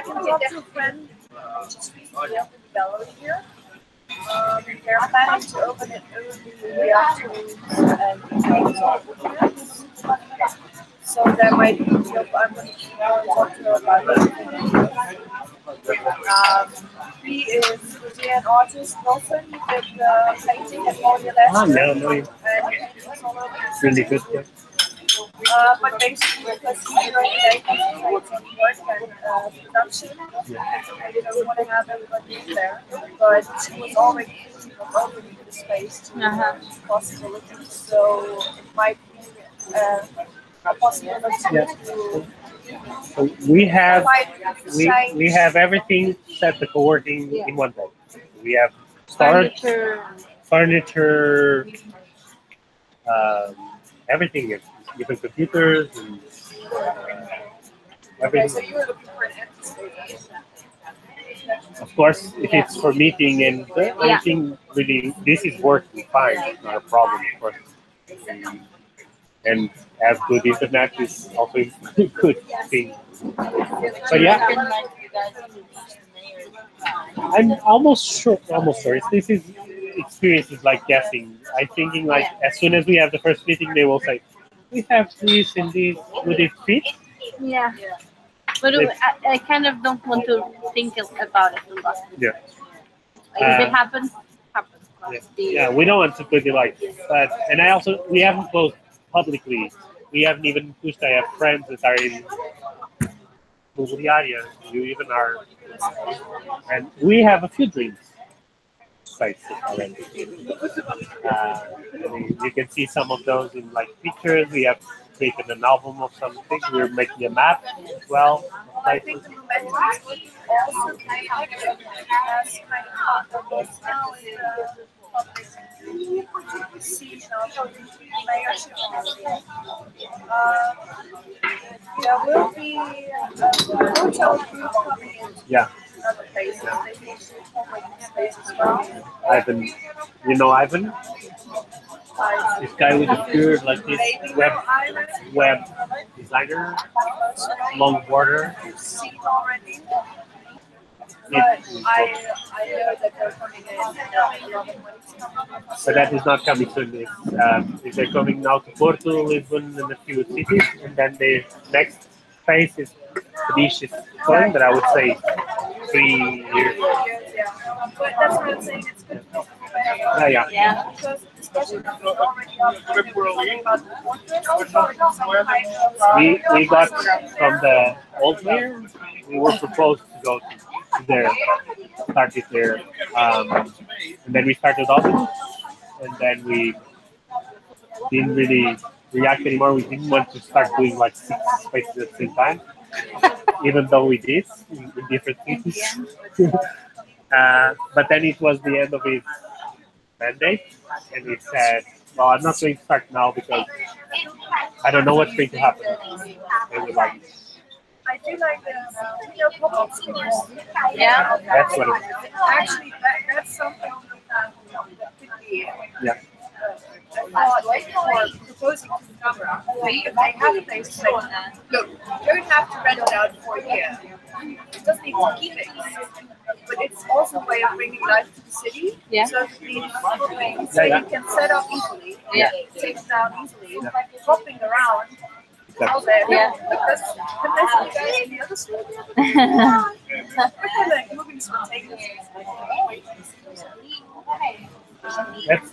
can talk to a friend just recently opened the gallery here. They're planning to open it early in the afternoon and so there might be I'm going to talk to her about it. He is an artist also. He did painting at Monia last year. And he's all over the Really good. but basically, because he's during the day concentrates on work and production, he doesn't want to have everybody in there. But he was already opening the space to possibilities, so it might be a possibility to. So we have everything set to co-working in one day. We have furniture, everything is. Even computers and everything. So you were looking for an empty space. Of course, if it's for meeting and anything, really, this is working fine. It's not a problem, of course. And have good internet is also a good thing. But yeah, I'm almost sure. This is experience is like guessing. I'm thinking like as soon as we have the first meeting, they will say, we have this and this. Would it fit? Yeah. But I kind of don't want to think about it a lot. Yeah. If it happens, happens. Yeah, we don't want to put it like, but we haven't closed publicly. We haven't even pushed. I have friends that are in Bulgaria. You even are, and we have a few dreams. Sites already. You can see some of those in like pictures. We have taken an album of some things. We're making a map as well. I think the momentum is also kind of there will be hotel group coming in. Yeah. Other places. They need to space as well. Ivan, you know Ivan? This guy with a beard, like this web designer, long border. I know that they're coming in. A lot of money's coming in. But that is not coming soon. Is they're coming now to Porto, Lisbon, and a few cities, and then the next phase is the beach is going, but I would say 3 years. Yeah. But that's what I'm saying. It's good to Yeah. because especially if we already have talking about the portraits, some kind of We got from the old mayor, we were proposed to go to there, started there, and then we started Albany, and then we didn't really react anymore. We didn't want to start doing like 6 spaces at the same time, even though we did in different cities. But then it was the end of his mandate, and he said, well, I'm not going to start now because I don't know what's going to happen. And we're like, I do like the pop-up stores. Yeah. that's what it is. Actually, that's something that could be Yeah. a thought for proposing to the camera. If they have a place to say, look, you don't have to rent it out for a year. It doesn't need to keep it. But it's also a way of bringing life to the city. Yeah. So it means so you can set up easily, take it down easily, hopping around. All there. Yeah. Because can I see you guys in the other store? We're kind of moving spontaneously.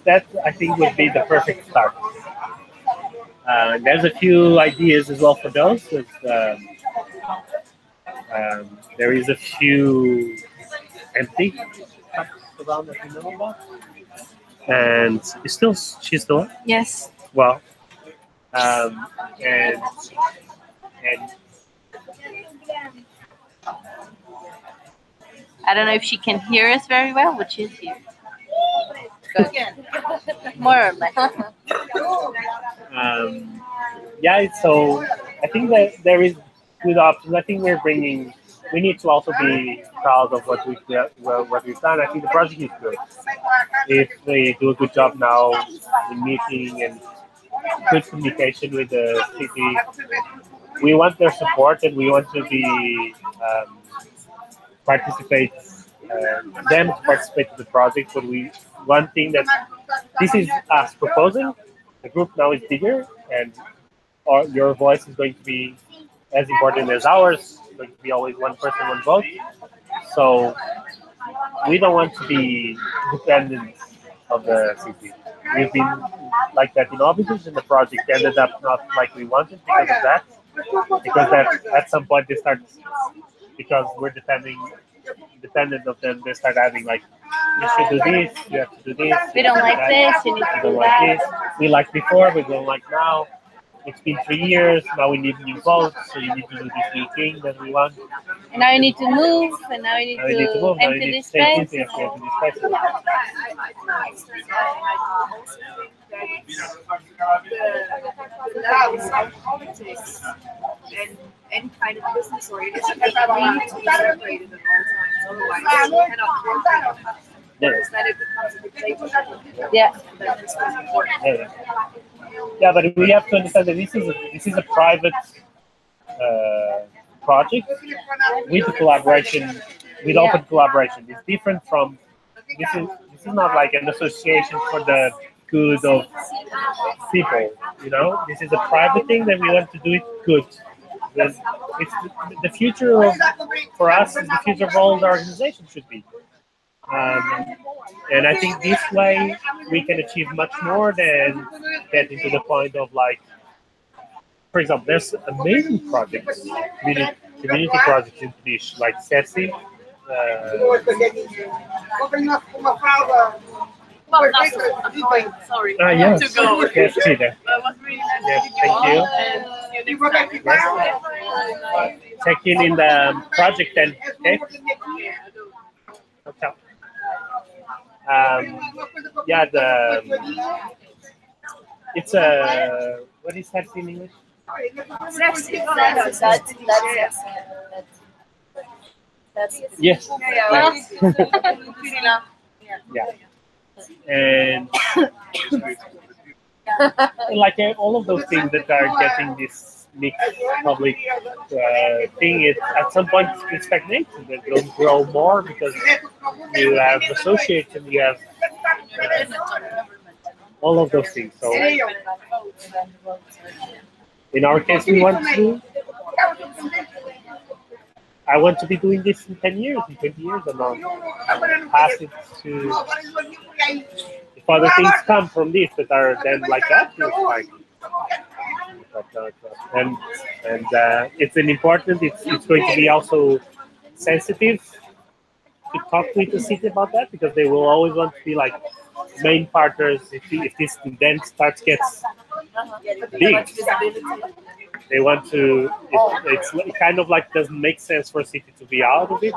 That I think would be the perfect start. There's a few ideas as well for those. There is a few empty cups around that you know about, and she's still Yes. well, and I don't know if she can hear us very well, but she's here. Good. More or less. yeah. So I think that there is good options. I think we need to also be proud of what we've done. I think the project is good. If we do a good job now in meeting and good communication with the city, we want their support and we want to be them to participate in the project. But one thing that this is us proposing. The group now is bigger, and your voice is going to be as important as ours. It's going to be always one person, one vote. So we don't want to be dependent of the city. We've been like that in offices, and the project ended up not like we wanted because of that. Because that at some point they start, because we're dependent of them, they start having like, you should do this, you have to do this. We don't like this, you need to do like that. this. We like before, we don't like now. It's been 3 years, now we need new votes, so you need to do this new thing that we want. And now you need to move, and now you need to move, now you empty need this to take space. this, you have to empty this space. The levels of politics and any kind of business orientation need to be separated at all times. Otherwise, you cannot work together. Because then it becomes a dictatorship. Yeah. That just doesn't work. Yeah, but we have to understand that this is a private project with collaboration, with open collaboration. It's different from this is not like an association for the good of people. You know, this is a private thing that we want to do it good. It's the future for us is the future of all the organization should be. And I think this way we can achieve much more than getting to the point of like, for example, there's amazing projects, community projects in Finnish, like SESI. Sorry. Yes. To go. Yes, see there. That was really nice. Yes, thank you. Yes. Check in the project then, okay? Okay. Yeah, it's a, what is that in English? Yes. Yeah. And like all of those things that are getting this mixed public thing, it at some point it stagnates. They don't grow more because you have associates and you have all of those things. So in our case, we want to. I want to be doing this in 10 years, in 20 years, and not pass it to. If other things come from this that are then like that, it's fine. And it's an important. It's going to be also sensitive to talk with the city about that, because they will always want to be like main partners. If this then starts gets big, they want to. It's kind of like doesn't make sense for a city to be out of it,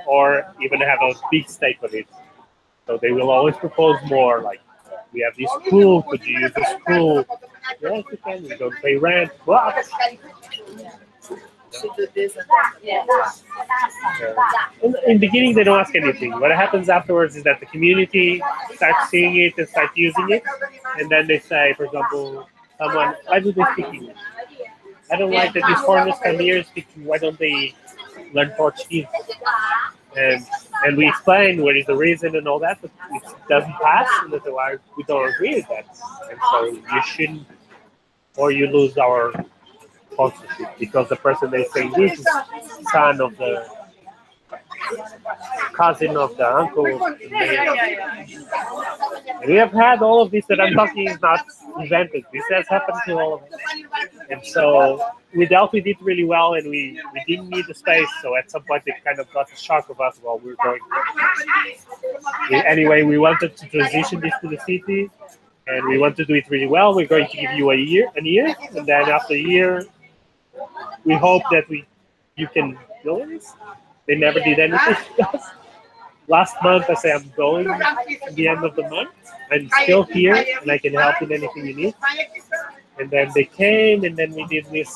or even have a big stake of it. So they will always propose more, like we have this school. Could you use the school? Yes, you can. You don't pay rent. What? In the beginning, they don't ask anything. What happens afterwards is that the community starts seeing it and starts using it, and then they say, for example, someone, why do they speak English? I don't like that these foreigners come here speaking. Why don't they learn Portuguese? And we explain what is the reason and all that, but it doesn't pass, and that's why we don't agree with that. And so you shouldn't, or you lose our sponsorship, because the person they say this is son of the cousin of the uncle. And we have had all of this that I'm talking is not invented. This has happened to all of us. And so we dealt with it really well, and we didn't need the space. So at some point, it kind of got the shock of us while we were going. Anyway, we wanted to transition this to the city, and we want to do it really well. We're going to give you a year, and then after a year, we hope that you can do this. They never did anything. Last month, I say I'm going at the end of the month. I'm still here, and I can help in anything you need. And then they came, and then we did this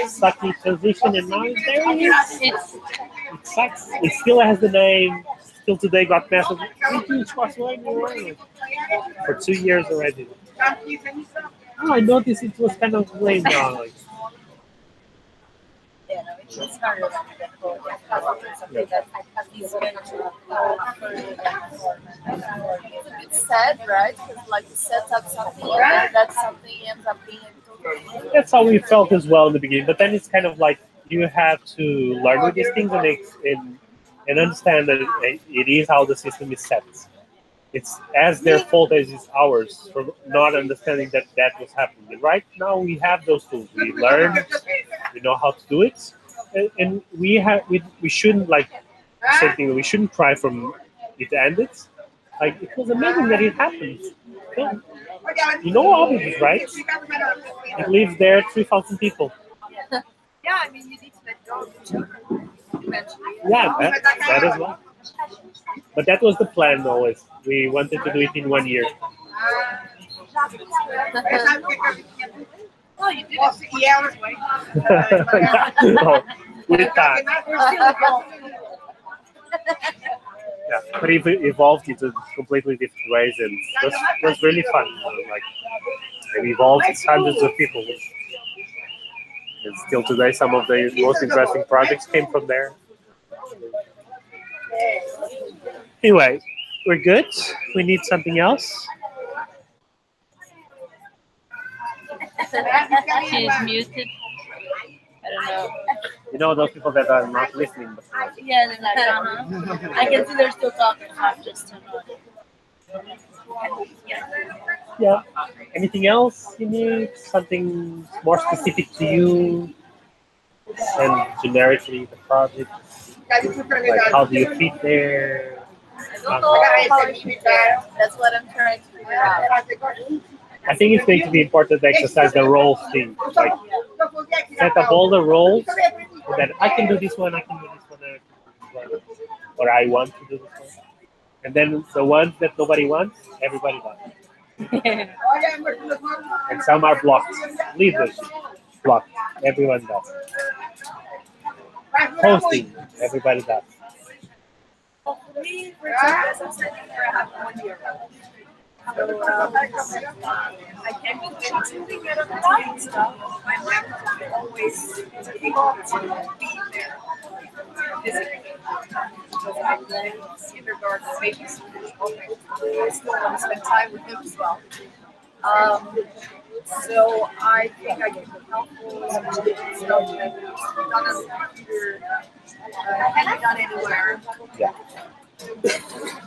sucky transition, and now it's there. It sucks. It still has the name. Still today got messages. For 2 years already. Oh, I noticed it was kind of lame now. Like, it's not really difficult. Something that is going to it's sad, right? Because like you set up something and that something ends up being totally. That's how we felt as well in the beginning. But then it's kind of like you have to learn with these things and understand that it is how the system is set. It's as their fault as it's ours for not understanding that was happening. And right now we have those tools. We learn, we know how to do it, and we shouldn't like same thing. We shouldn't cry from it ended. Like it was amazing that it happened. You know Albans, right? It lives there 3,000 people. Yeah, I mean you need to let go of the children eventually. Yeah, that as well. But that was the plan always. We wanted to do it in 1 year. Oh, you did it 3 hours away. No, with time. Yeah, but it evolved into completely different ways, and it was really fun. Like, it evolved hundreds of people. And still today, some of the most interesting projects came from there. Anyway, we're good. We need something else. She's muted. I don't know. You know those people that are not listening. But Yeah, they're like, I can see they're still talking. I'm just turned on. yeah. Anything else you need? Something more specific to you? And generically the project? Like how do you fit there? I don't know how I should there. That's what I'm trying to figure out. I think it's going to be important to exercise the roles thing. Like set up all the roles so that I can do this one, I can do this one, or I want to do this one. And then the ones that nobody wants, everybody does. And some are blocked. Leaders, blocked. Everyone does. Hosting, everybody does. For me, for example, as I'm saying, I have 1 year. So I came to doing stuff. My mind was always able to be there physically. Because I'm in kindergarten, babies, I still want to spend time with them as well. So I think I can be helpful with stuff that's done on the computer, can be done anywhere. Yeah.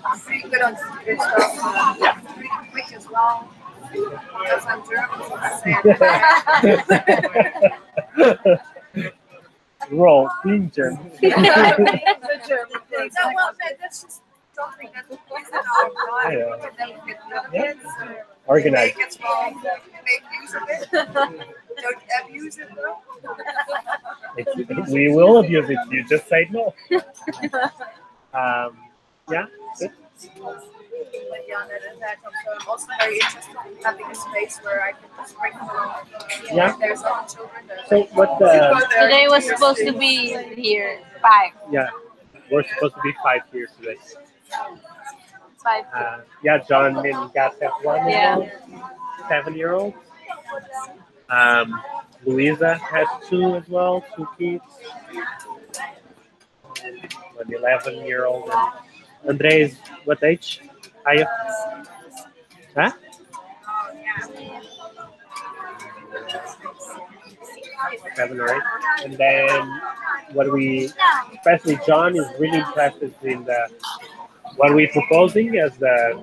I'm pretty good on computer stuff. Pretty quick as well. Because I'm German, so I say Roll, being German. the German things. Well, that's just something that isn't our blood. Yeah. And then we get the kids. Organized. Make it wrong. Make use of it. Don't abuse it though. We will abuse it. You just say no. Yeah. Good. But yeah, that I'm also very interested in having a space where I can just bring them along. Yeah. There's other children that So what? Today was supposed to be here 5. Yeah, we're supposed to be 5 here today. 5. Yeah, John and Gas have one. Yeah. 7-year-old. Louisa has 2 as well, 2 kids. An 11-year-old. Andre is what age? Are you? Huh? 7 or 8. And then especially John is really interested in what we're proposing as a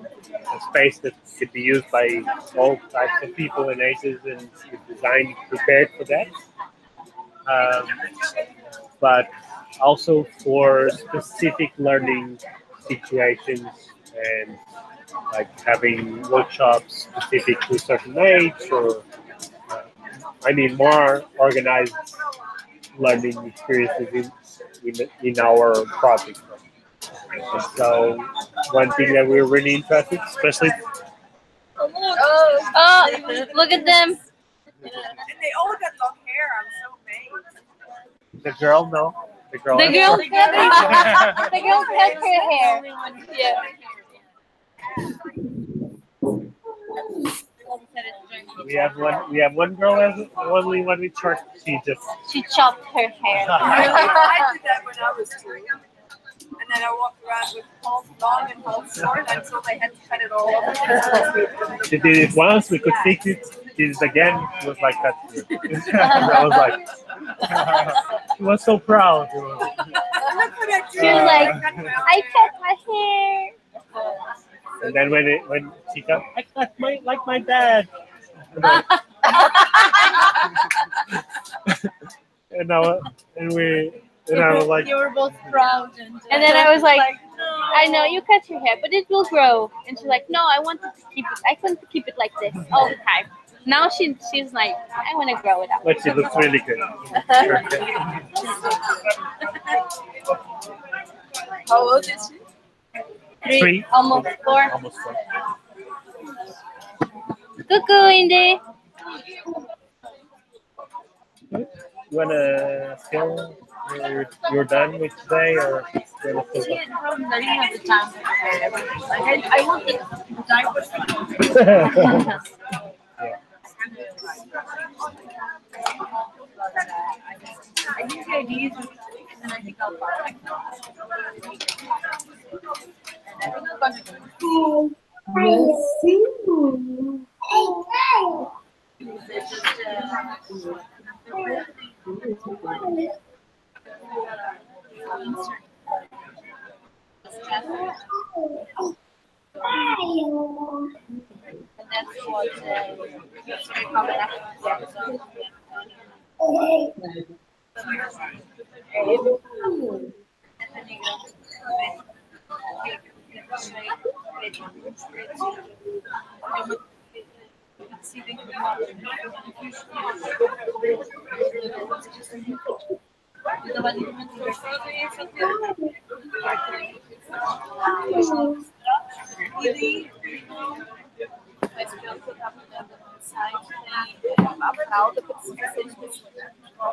space that could be used by all types of people and ages, and is designed, prepared for that. But also for specific learning situations, and like having workshops specific to a certain age, or more organized learning experiences in our project. And so one thing that we're really interested, especially Oh, look at them. and they all got long hair. I'm so amazed. the girl, no, the girl. The girl cut her hair. Yeah. We have one girl as only one with short. She chopped her hair. I did that when I was 2. And then I walked around with half long and half short until they had to cut it all off. She did it once, we could fix it. Did it again, it was like that. And I was like, she was so proud. She was like, I cut my hair. And then when she got, I cut my dad. And I was like, You were both proud, and then I was like, I know you cut your hair, but it will grow. And she's like, no, I want to keep it. I want to keep it like this all the time. Now she's like, I want to grow it out. but she looks really good. How old is she? 3, Almost 4. almost 4. Cuckoo, Indy. You wanna still? You're done with today, or you wanna See, still? the problem is I didn't have the time to prepare everything. Like I wanted the time for I give the ideas, and then I think I'll perfect them. And I think I'm going to do and that's what it's very common after the episode.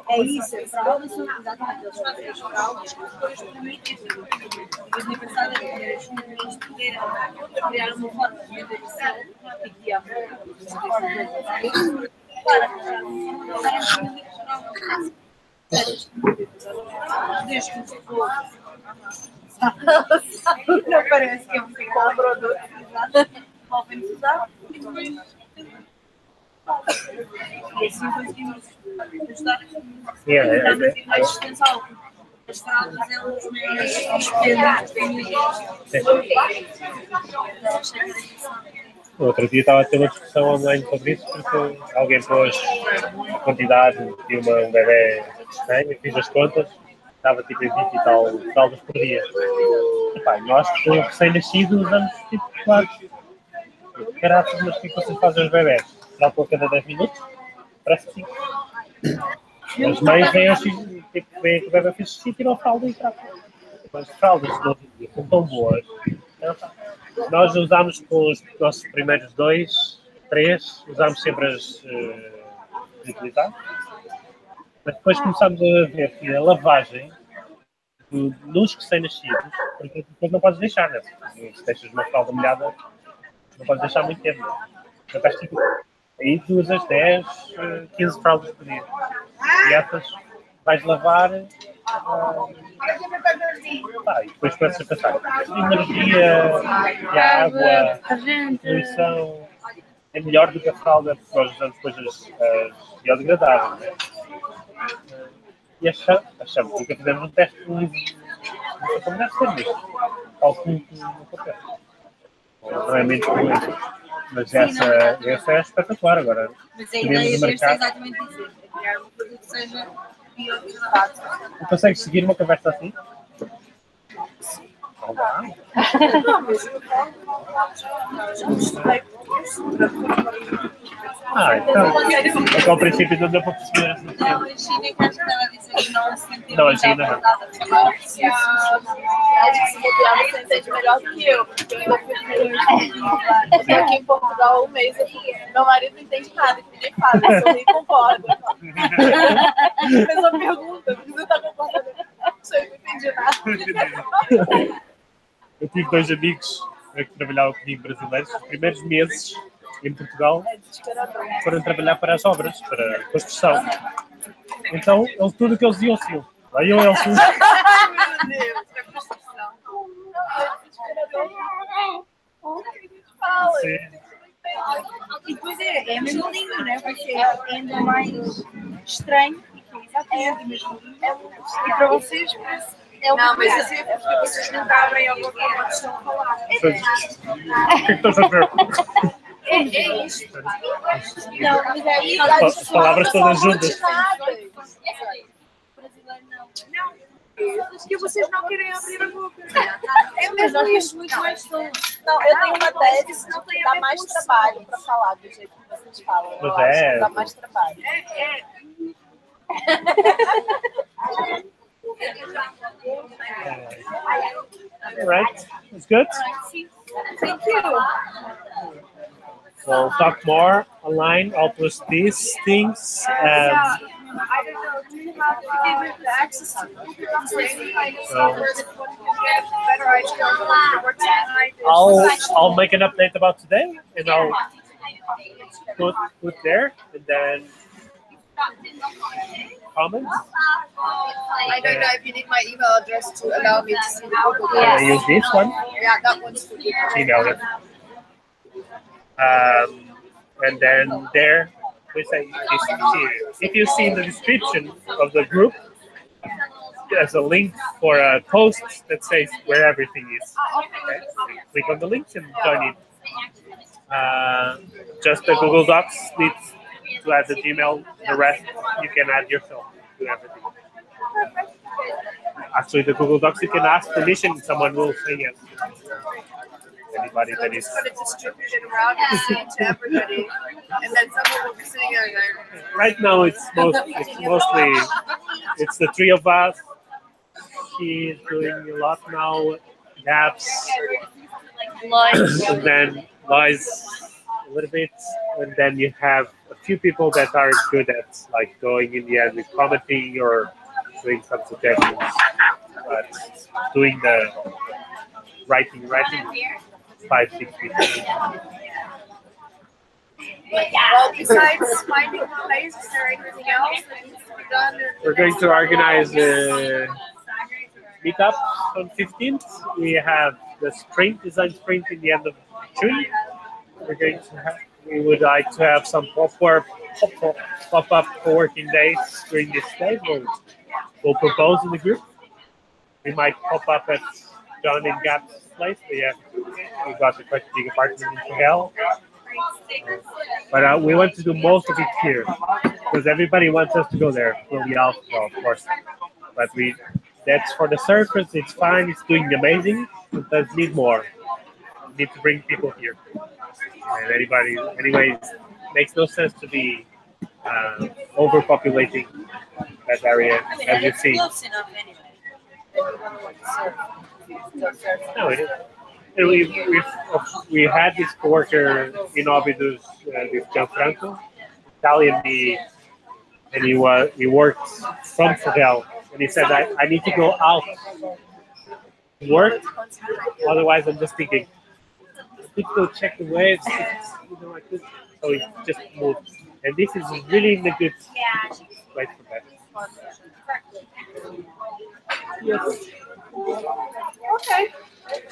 É isso, é fralda, exatamente. As fraldas, depois do aniversário da criar uma forma de educação e que há não parece que é um produto podem usar e assim conseguimos ajudar mais extensão. As fraldas é um dos maiores No outro dia estava a ter uma discussão online sobre isso porque alguém pôs a quantidade de um bebê estranho, fiz as contas, estava tipo em 20 e tal fraldas por dia. Epá, nós, recém-nascidos, usamos tipo 4. Caraças, mas o que vocês fazem aos bebés? Trocam a cada 10 minutos? Parece que sim. As mães vêm que o bebê fez xixi, tiram a fralda e trocam. As fraldas de hoje em dia são tão boas. Nós usámos com os nossos primeiros 2, 3, usámos sempre as reutilizáveis. Mas depois começámos a ver que a lavagem nos recém-nascidos, porque depois não podes deixar, né? Se deixas uma fralda molhada, não podes deixar muito tempo. Então estás tipo, aí tu usas 10, 15 fraldas por dia. E essas vais lavar e depois começas a pensar energia e a água, a poluição é melhor do que a fralda porque nós usamos coisas biodegradáveis, né? E achamos que nunca fizemos um teste de uso. Não sei como deve ser isto. Calculo que não acontece. Não é muito poluente. Mas essa é espetacular agora. Mas a ideia deste é exatamente isso, é criar um produto que seja biodegradável. Consegues seguir uma conversa assim? Olá. Então ao princípio não deu para perceber assim. Não, a China que acho que estava a dizer que não se sentiu Não, a China não. Acho que se bobear você entende melhor do que eu, porque eu ainda fui estou aqui em Portugal há um mês. Meu marido não entende nada, que ninguém fala, eu sou nem concordo. Fez uma pergunta, você está concordando? Não sei, não entendi nada. Eu tive 2 amigos que trabalhavam comigo brasileiros. Os primeiros meses em Portugal foram trabalhar para as obras, para a construção. Então, tudo o que eles diziam assim. Aí eu eles. Meu Deus, que construção. Fala. Sim. E depois é mesmo lindo, né? Porque é ainda mais estranho e exatamente mesmo lindo. E para vocês parece. Não, mas assim é porque vocês não abrem alguma forma de estão a falar. O que estás a ver? É isto. Não, mas aí As palavras todas juntas. Acho que vocês não querem abrir a boca. é mesmo isto, muito mais som. Não, eu tenho uma tese que dá mais trabalho para falar do jeito que vocês falam. Mas Eu acho é. que dá mais trabalho. All right, it's good. Thank you. So we'll talk more online. I'll post these things. I don't know. Do you have access to I'll make an update about today, and I'll put there, and then comments. I don't know if you need my email address to allow me to see the Google. I use this one. Yeah, that one's for you. Email it. And then there we say if you see in the description of the group, there's a link for a post that says where everything is. Okay? So click on the links and join it. Just the Google Docs needs to add the Gmail. The rest you can add yourself to everything. Actually, the Google Docs you can ask permission. Someone will say yes. Anybody that is. Just going to distribute it around and send it to everybody, and then someone will be sitting there going. Right now, it's mostly it's the 3 of us. She's doing a lot now. Gaps, and then Lois a little bit, and then you have a few people that are good at like going in the end with commenting or doing some suggestions, but doing the writing 5-6 people. Well, besides finding a place, is there anything else that needs to be done? We're going to organize a meetup on 15th. We have the sprint, design sprint in the end of June. We would like to have some pop-up co-working days during this day. We'll propose in the group. We might pop up at John and Gap's place. But yeah, we got a quite big apartment in Portugal. But we want to do most of it here because everybody wants us to go there. Well, we all, well, of course. But that's for the surface. It's fine. It's doing amazing. It does need more. We need to bring people here. And anyways, makes no sense to be overpopulating that area, as you see. No, it is. And we had this coworker in Óbidos, this Gianfranco, Italian, and he worked from Favela, and he said, I need to go out to work, otherwise I'm just thinking, I need to go check the waves, like this. So he just moved, and this is really in a good place for that. Yes. Okay.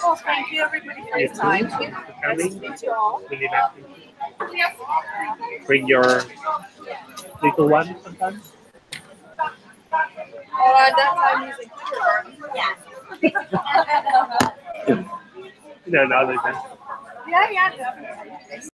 Well, thank you everybody for your time. Nice to meet you all. Really nice to meet you. Bring your little one sometimes. Oh, that time using kindergarten. No, there's that. Yeah, definitely.